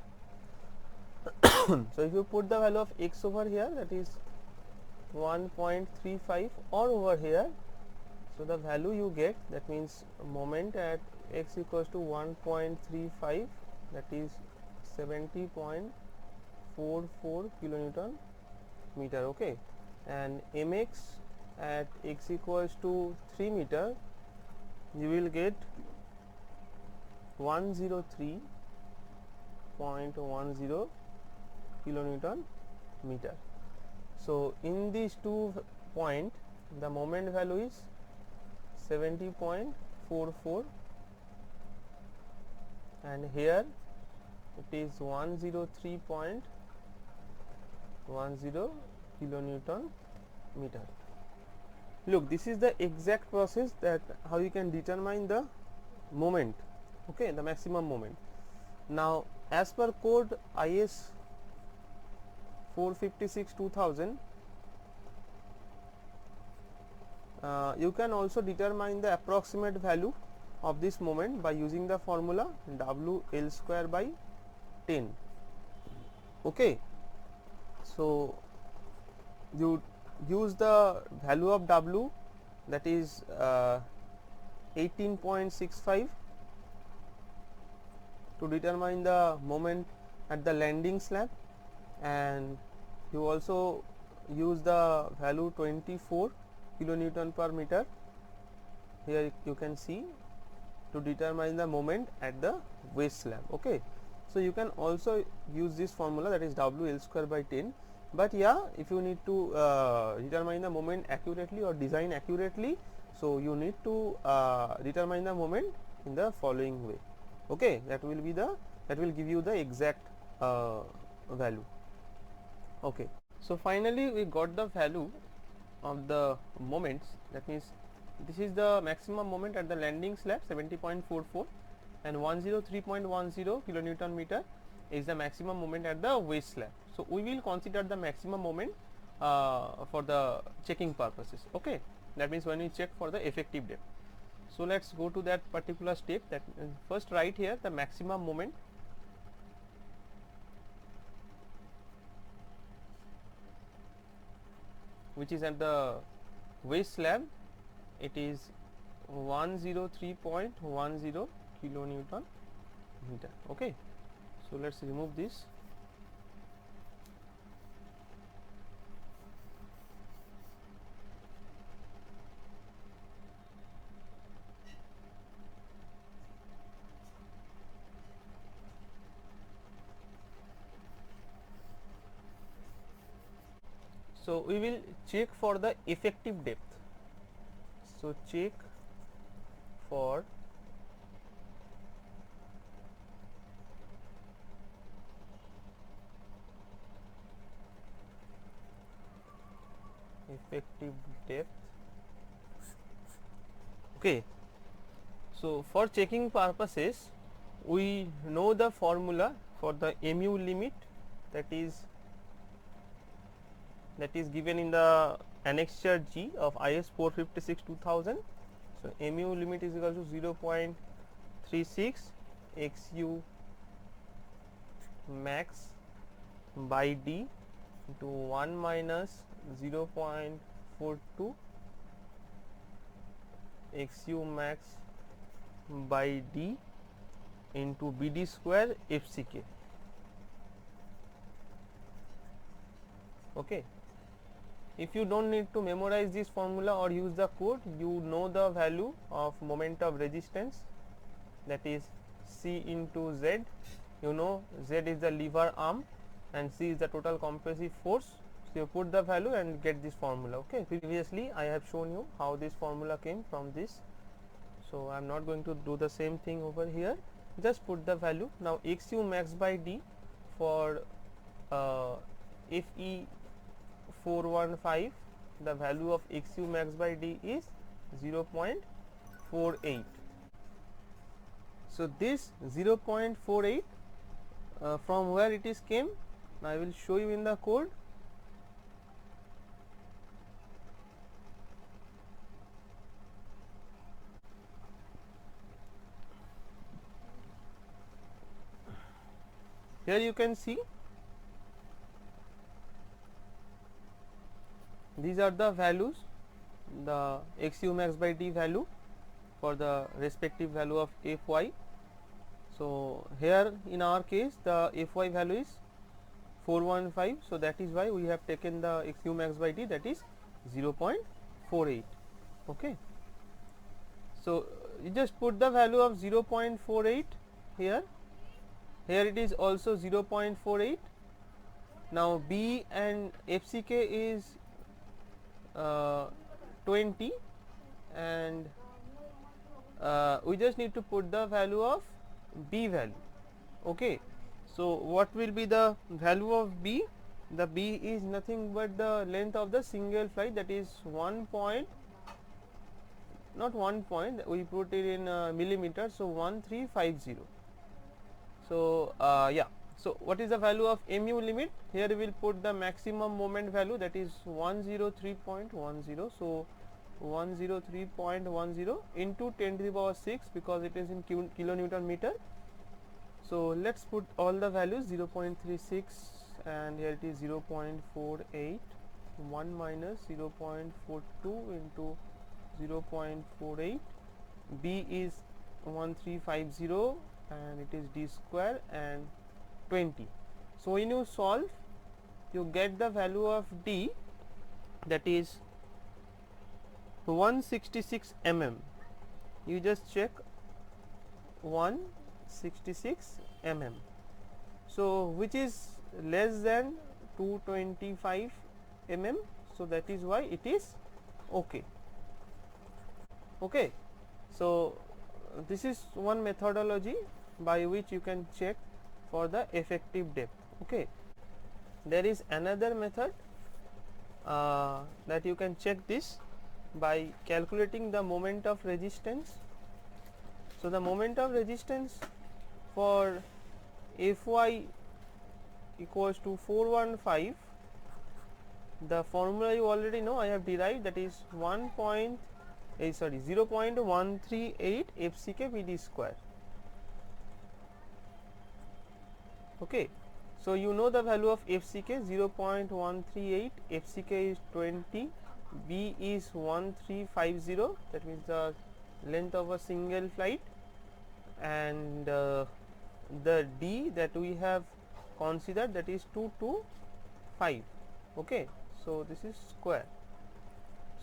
So if you put the value of x over here, that is 1.35, or over here, so the value you get, that means moment at x equals to 1.35, that is 70.44 kilonewton meter. Okay, and mx at x equals to 3 meter, you will get 103.10 kilonewton meter. So in these 2 points, the moment value is 70.44, and here it is 103.10 kilonewton meter. Look, this is the exact process that how you can determine the moment, okay, the maximum moment. Now as per code IS 456/2000, you can also determine the approximate value of this moment by using the formula W L square by 10. Okay, so you use the value of W, that is 18.65, to determine the moment at the landing slab, and you also use the value 24 kilonewton per meter, here you can see, to determine the moment at the waste slab. Okay, so you can also use this formula, that is W L square by 10. But yeah, if you need to determine the moment accurately or design accurately, so you need to determine the moment in the following way. Okay, that will be the that will give you the exact value. Okay, so finally we got the value of the moments. That means this is the maximum moment at the landing slab 70.44 and 103.10 kilonewton meter is the maximum moment at the waist slab. So we will consider the maximum moment for the checking purposes. Okay, that means when we check for the effective depth. So let's go to that particular step. That first write here the maximum moment, which is at the waist slab. It is 103.10 kilonewton meter. Okay, so let's remove this. So we will check for the effective depth. So check for effective depth. Okay, so for checking purposes we know the formula for the mu limit, that is given in the annexure G of IS 456 2000. So mu limit is equal to 0.36 xu max by d into 1 minus 0.42 xu max by d into bd square fck. Okay, if you don't need to memorize this formula or use the code, you know the value of moment of resistance, that is C into Z. You know Z is the lever arm and C is the total compressive force. So you put the value and get this formula. Okay, previously I have shown you how this formula came from this, so I am not going to do the same thing over here. Just put the value. Now xu max by d for Fe 415, the value of xu max by d is 0.48. So this 0.48 from where it is came, I will show you in the code. Here you can see these are the values, the xu max by d value for the respective value of Fy. So here in our case the Fy value is 415, so that is why we have taken the xu max by d, that is 0.48. Okay, so you just put the value of 0.48 here. Here it is also 0.48. Now B and FCK is 20 and we just need to put the value of B value. Okay, so what will be the value of B? The B is nothing but the length of the single flight, that is 1 point, not 1 point, we put it in millimeters, so 1350. So yeah, so what is the value of mu limit? Here we will put the maximum moment value, that is 103.10. so 103.10 into 10 to the power 6 because it is in kilonewton meter. So let's put all the values, 0.36 and here it is 0.48, 1 minus 0.42 into 0.48, B is 1350 and it is d square and 20. So when you solve, you get the value of d, that is 166 mm. You just check 166 mm. So which is less than 225 mm. So that is why it is okay. Okay. So this is one methodology by which you can check for the effective depth. Okay, there is another method that you can check this by calculating the moment of resistance. So the moment of resistance for Fy equals to 415, the formula you already know, I have derived, that is 0.138 FCK Vd square. Okay, so you know the value of FCK 0.138, FCK is 20, V is 1350, that means the length of a single flight, and the D that we have considered, that is 225. Okay, so this is square.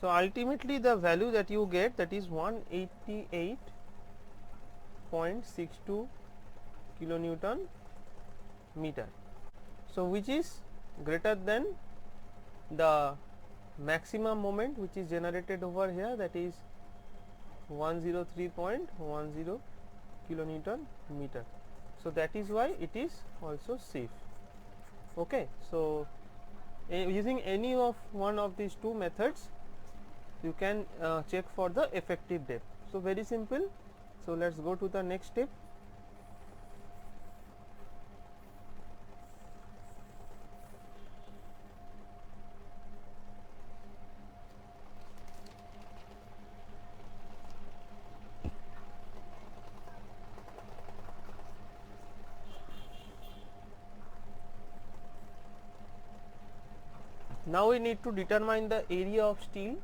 So ultimately the value that you get, that is 188.62 kilonewton meter. So which is greater than the maximum moment which is generated over here, that is 103.10 kilonewton meter. So that is why it is also safe. Okay, so using any of one of these two methods, you can check for the effective depth. So very simple. So let's go to the next step. Now we need to determine the area of steel.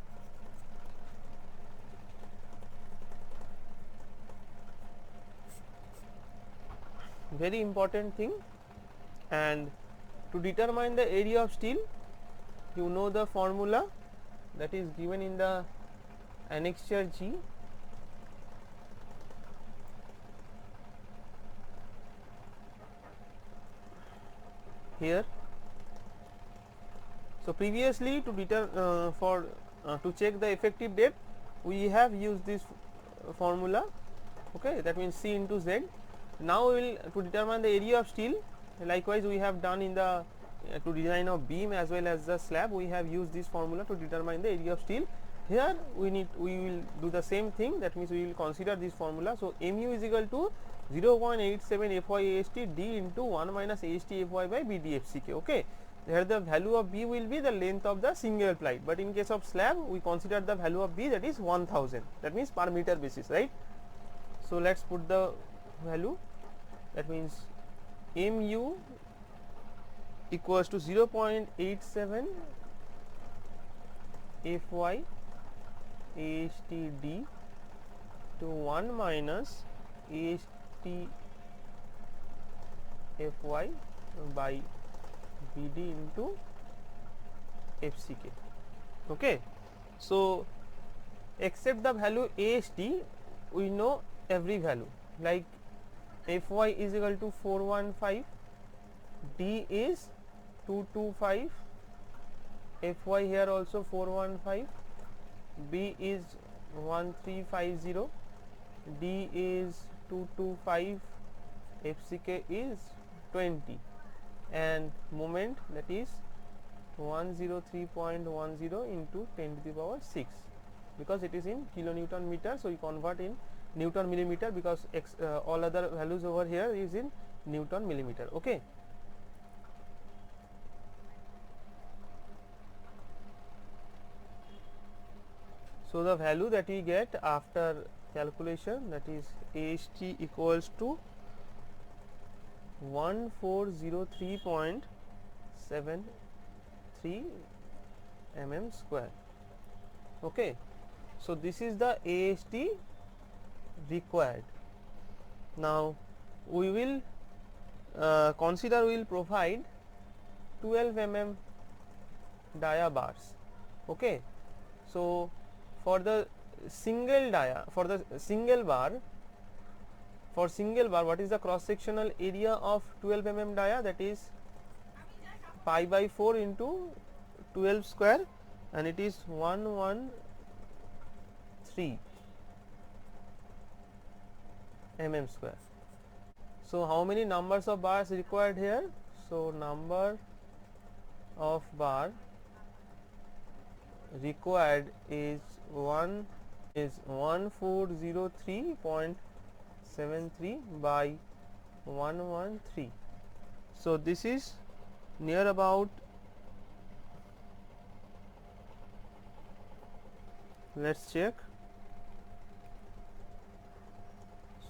Very important thing. And to determine the area of steel, you know the formula that is given in the annexure G. Here. So previously, to to check the effective depth, we have used this formula. Okay, that means C into Z. Now we will, to determine the area of steel, likewise we have done in the to design of beam as well as the slab, we have used this formula to determine the area of steel. Here we will do the same thing, that means we will consider this formula. So mu is equal to 0.87 Fy AST D into 1 minus AST Fy by BD FCK. Okay, here the value of B will be the length of the single flight, but in case of slab we consider the value of B, that is 1000, that means per meter basis, right? So let's put the value, that means mu equals to 0.87 Fy AST D to 1 minus AST Fy by BD into FCK. Okay, so except the value AST, we know every value, like Fy is equal to 415, D is 225, Fy here also 415, B is 1350, D is 225, FCK is 20, and moment, that is 103.10 into 10 to the power 6, because it is in kilonewton meter, so we convert in Newton millimeter, because all other values over here is in Newton millimeter. Okay, so the value that we get after calculation, that is AST equals to 1403.73 mm square. Okay, so this is the AST required. Now we will consider, we will provide 12 mm dia bars. Okay, so for the single dia, for the single bar, what is the cross sectional area of 12 mm dia? That is pi by 4 into 12 square, and it is 113 mm square. So how many numbers of bars required here? So number of bar required is 1403.73 by 113. So this is near about, let's check.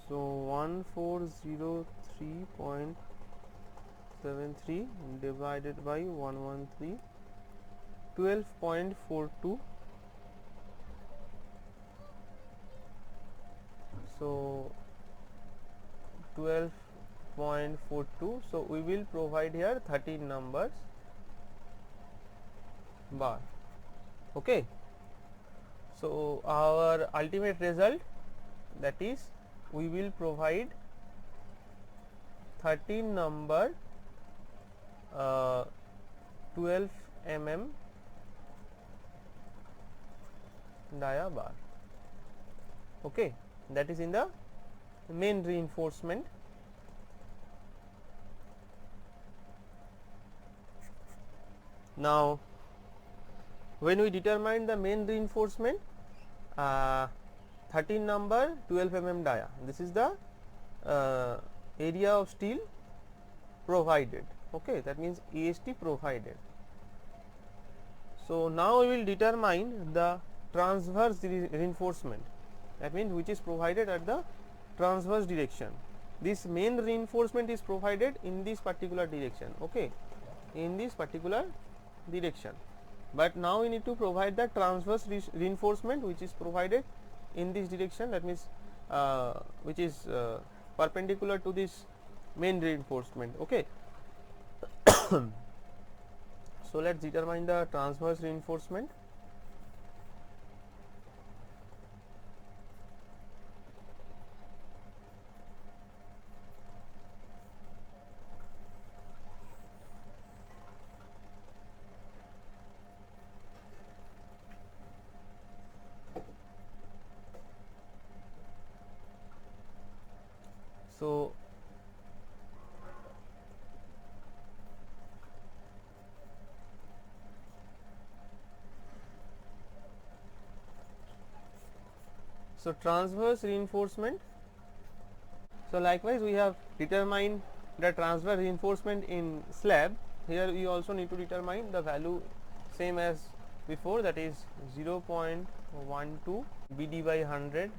So 1403.73 divided by 113, 12.42. So 12.42. So we will provide here 13 numbers bar. Okay. So our ultimate result, that is, we will provide 13 number 12 mm dia bar. Okay, that is in the main reinforcement. Now when we determine the main reinforcement, 13 number 12 mm dia, this is the area of steel provided. Okay, that means EST provided. So now we will determine the transverse reinforcement, that means which is provided at the transverse direction. This main reinforcement is provided in this particular direction. Okay, in this particular direction, but now we need to provide the transverse reinforcement which is provided in this direction, that means which is perpendicular to this main reinforcement. Okay. So let's determine the transverse reinforcement. So transverse reinforcement. So likewise we have determined the transverse reinforcement in slab. Here we also need to determine the value same as before, that is 0.12 BD by 100.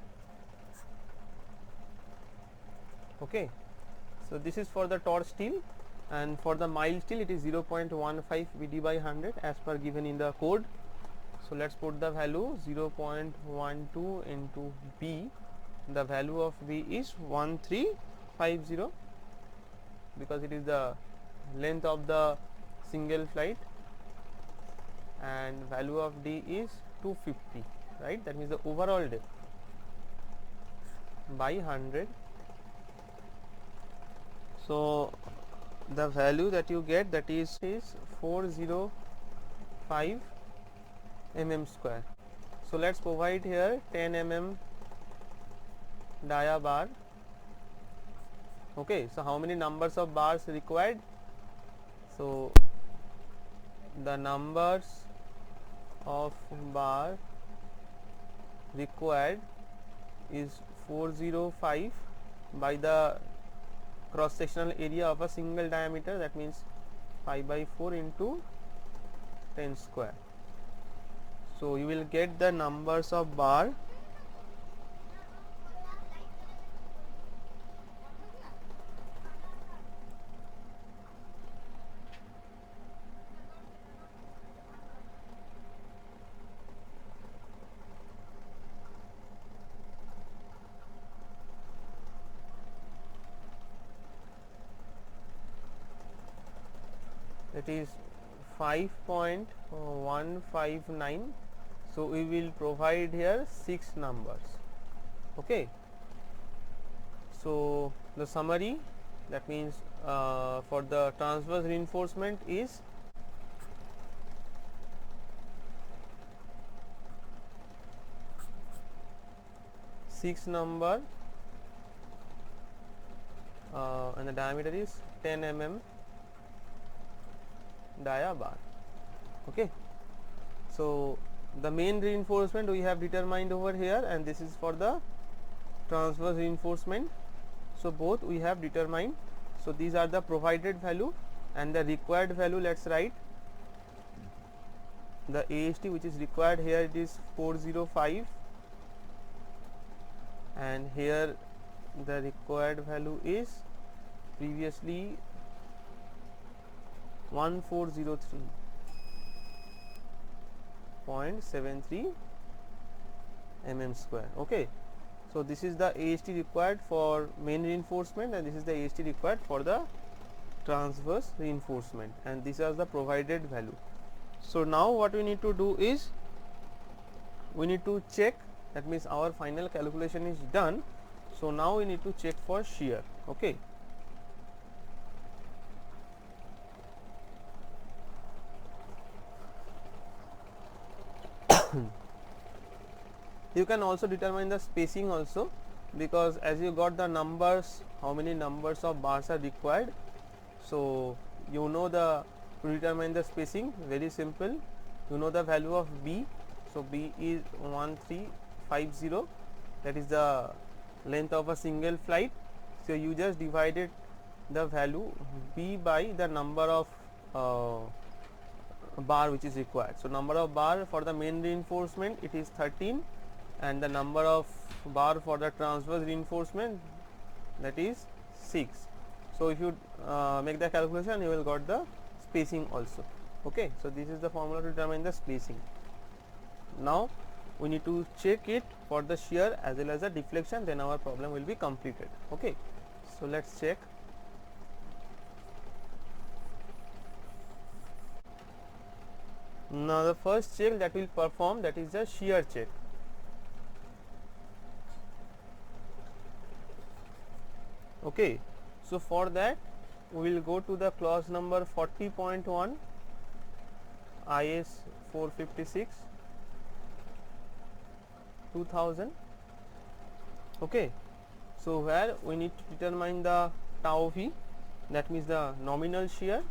Okay, so this is for the torch steel, and for the mild steel it is 0.15 BD by 100 as per given in the code. So let's put the value 0.12 into B. The value of B is 1350 because it is the length of the single flight, and value of D is 250, right? That means the overall depth by 100. So the value that you get, that is 405 mm square. So let's provide here 10 mm dia bar. Okay, so how many numbers of bars required? So the numbers of bar required is 405 by the cross sectional area of a single diameter, that means 5 by 4 into 10 square. So you will get the numbers of bar that is 5.159. So we will provide here 6 numbers. Okay, so the summary, that means for the transverse reinforcement is 6 number and the diameter is 10 mm dia bar. Okay, so the main reinforcement we have determined over here, and this is for the transverse reinforcement. So both we have determined. So these are the provided value, and the required value, let's write the AST which is required here, it is 405, and here the required value is previously 1403.73 mm square. Okay, so this is the AST required for main reinforcement, and this is the AST required for the transverse reinforcement, and these are the provided value. So now what we need to do is we need to check, that means our final calculation is done. So now we need to check for shear. Okay, you can also determine the spacing also, because as you got the numbers, how many numbers of bars are required, so you know the to determine the spacing, very simple. You know the value of B, so B is 1350, that is the length of a single flight. So you just divided the value B by the number of bar which is required. So number of bar for the main reinforcement, it is 13, and the number of bar for the transverse reinforcement, that is 6. So if you make the calculation, you will got the spacing also. Okay, so this is the formula to determine the spacing. Now we need to check it for the shear as well as the deflection, then our problem will be completed. Okay, so let's check. Now the first check that we'll perform, that is the shear check. Okay, so for that we will go to the clause number 40.1 IS 456 2000. Okay, so where we need to determine the tau V, that means the nominal shear,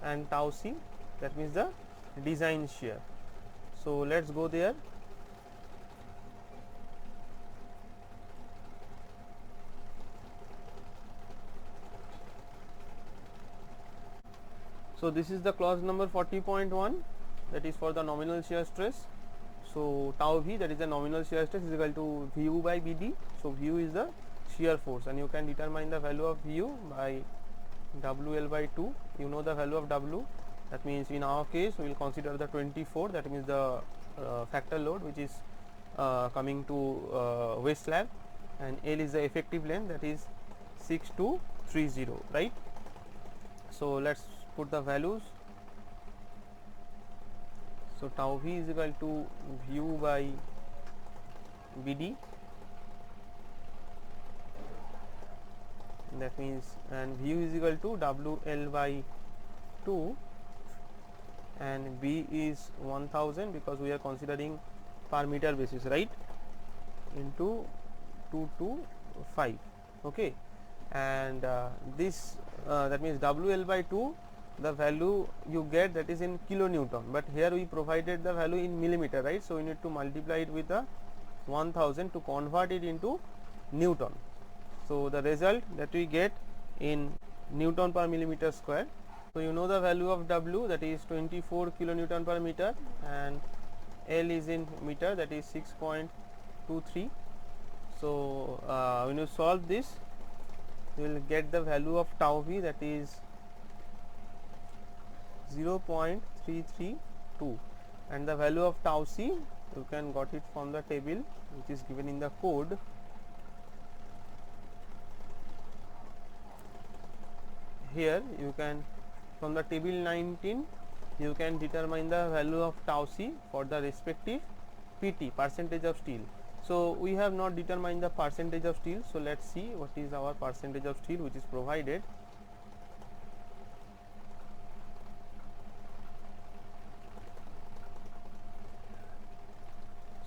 and tau C, that means the design shear. So let's go there. So this is the clause number 40.1, that is for the nominal shear stress. So tau V, that is the nominal shear stress, is equal to Vu by Bd. So Vu is the shear force, and you can determine the value of Vu by WL by 2. You know the value of W, that means in our case we will consider the 24, that means the factor load which is coming to waist slab, and L is the effective length, that is 6230, right. So let's put the values. So tau V is equal to Vu by Bd, that means, and Vu is equal to WL by 2, and B is 1000 because we are considering per meter basis, right, into 225. Okay, and this that means WL by 2, the value you get, that is in kilonewton, but here we provided the value in millimeter, right. So we need to multiply it with the 1000 to convert it into Newton. So the result that we get in Newton per millimeter square. So you know the value of W, that is 24 kilonewton per meter, and L is in meter, that is 6.23. So when you solve this, you will get the value of tau V, that is 0.332, and the value of tau C you can got it from the table which is given in the code. Here you can, from the table 19, you can determine the value of tau C for the respective PT, percentage of steel. So we have not determined the percentage of steel, so let's see what is our percentage of steel which is provided.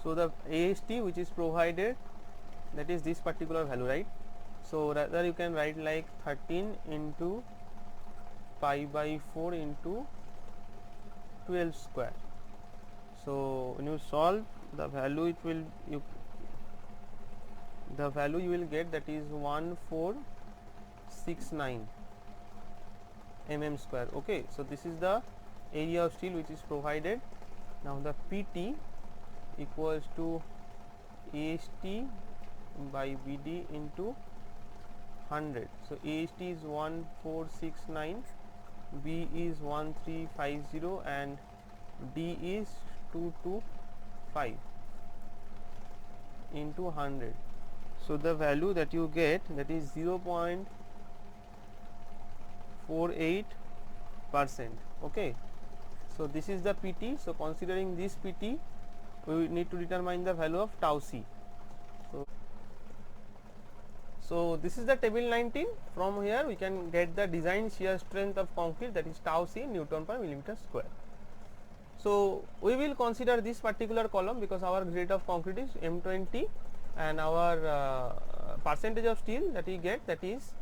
So the AST which is provided, that is this particular value, right. So rather you can write like 13 into pi by 4 into 12 square. So when you solve the value, it will the value you will get, that is 1469 mm square. Okay, so this is the area of steel which is provided. Now the PT equals to AST by BD into 100. So AST is 1469, B is 1350 and D is 225 into 100. So the value that you get, that is 0.48%. Okay, so this is the PT. So considering this PT, we need to determine the value of tau C. So this is the table 19. From here we can get the design shear strength of concrete, that is tau C Newton per millimeter square. So we will consider this particular column because our grade of concrete is M20 and our percentage of steel that we get, that is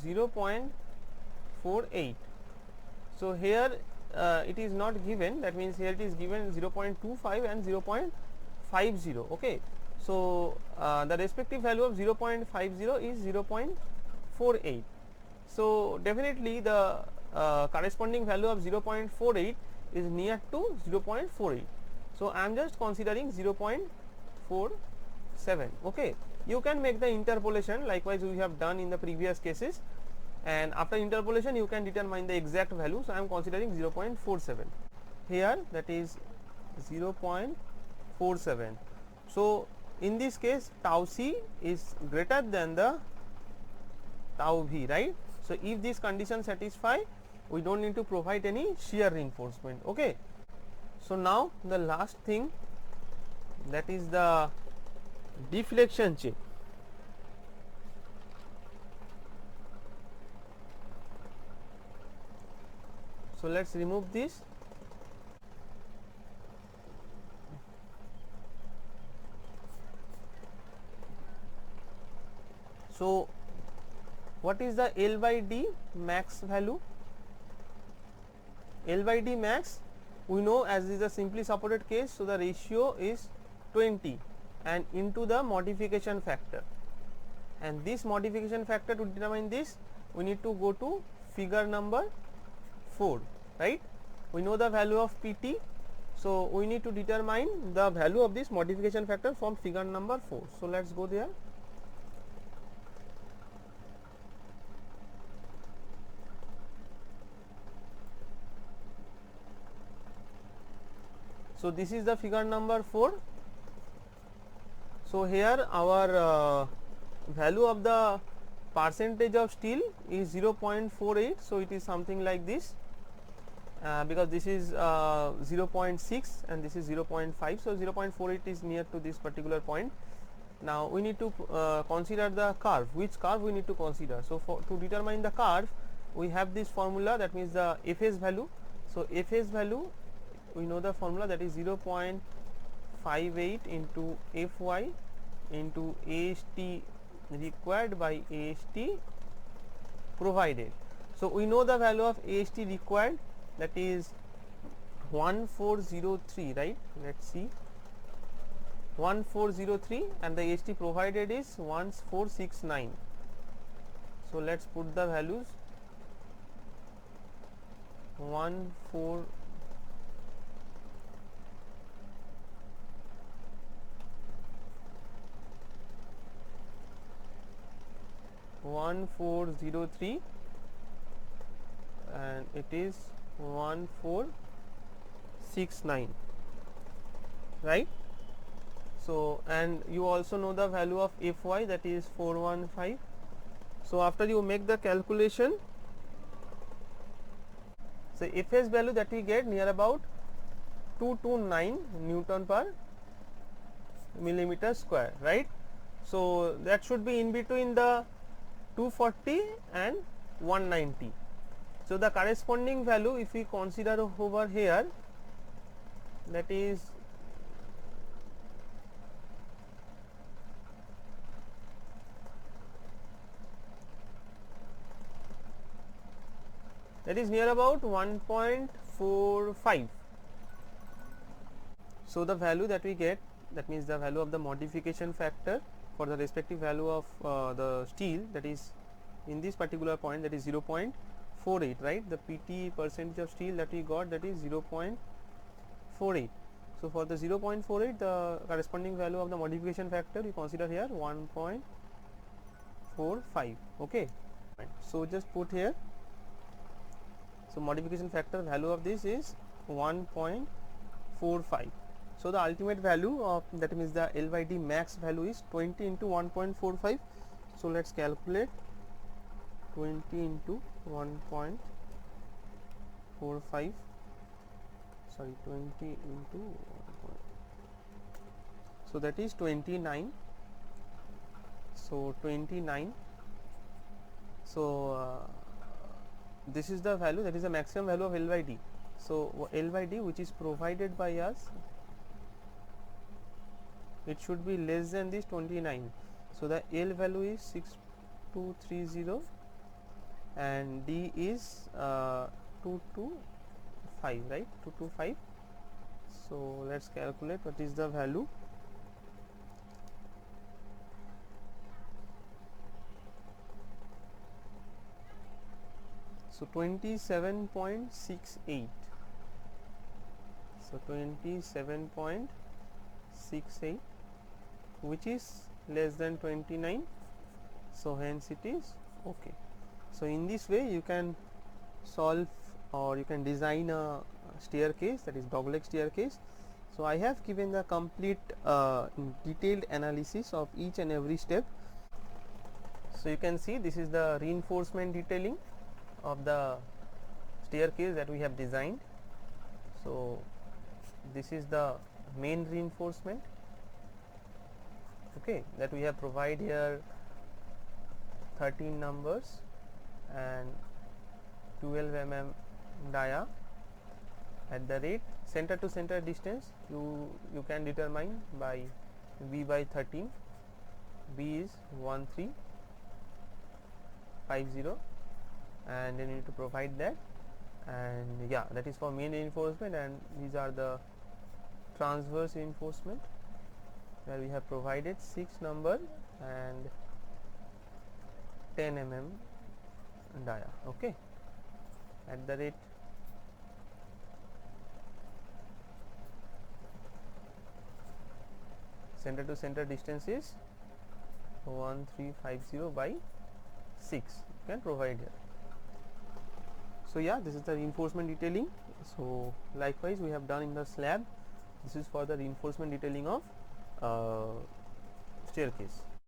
0.48. So here it is not given, that means here it is given 0.25 and 0.50. Okay, so the respective value of 0.50 is 0.48. So definitely the corresponding value of 0.48 is near to 0.48. So I am just considering 0.47. Okay, you can make the interpolation likewise we have done in the previous cases, and after interpolation you can determine the exact value. So I am considering 0.47 here, that is 0.47. So in this case tau C is greater than the tau V, right? So if this condition satisfy, we don't need to provide any shear reinforcement. Okay, so now the last thing, that is the deflection check. So let's remove this. So what is the L by D max value? L by D max, we know as is a simply supported case, so the ratio is 20 and into the modification factor, and this modification factor, to determine this we need to go to figure number 4, right? We know the value of PT, so we need to determine the value of this modification factor from figure number 4. So let's go there. So this is the figure number 4. So here our value of the percentage of steel is 0.48. So it is something like this, because this is 0.6 and this is 0.5. So 0.48 is near to this particular point. Now we need to consider the curve. Which curve we need to consider? So to determine the curve, we have this formula, that means the Fs value. So Fs value, we know the formula, that is 0.58 into Fy into AST required by AST provided. So we know the value of AST required, that is 1403, right? Let's see, 1403, and the AST provided is 1469. So let's put the values. 1403 and it is 1469, right? So and you also know the value of Fy, that is 415. So after you make the calculation, so Fs value that we get near about 229 Newton per millimeter square, right? So that should be in between the 240 and 190. So the corresponding value, if we consider over here, that is that is near about 1.45. So the value that we get, that means the value of the modification factor for the respective value of the steel, that is in this particular point, that is 0.48, right? The PT percentage of steel that we got, that is 0.48. So for the 0.48, the corresponding value of the modification factor we consider here 1.45. okay, so just put here, so modification factor value of this is 1.45. so the ultimate value of, that means the L by D max value is 20 into 1.45. so let's calculate 20 into 1.45, sorry, 20 into 1. So that is 29. So 29. So this is the value, that is the maximum value of L by D. So L by D which is provided by us, it should be less than this 29. So the L value is 6230 and D is 225, right? 225. So let's calculate what is the value. So 27.68. So 27.68, which is less than 29. So hence it is okay. So in this way you can solve, or you can design a staircase, that is dogleg staircase. So I have given the complete detailed analysis of each and every step. So you can see this is the reinforcement detailing of the staircase that we have designed. So this is the main reinforcement, okay, that we have provided here 13 numbers and 12 mm dia. At the rate center to center distance you can determine by B by 13. B is 1350 and then you need to provide that, and yeah, that is for main reinforcement. And these are the transverse reinforcement where we have provided 6 number and 10 mm dia, okay. At the rate center to center distance is 1350 by 6, you can provide here. So yeah, this is the reinforcement detailing. So likewise we have done in the slab. This is for the reinforcement detailing of staircase.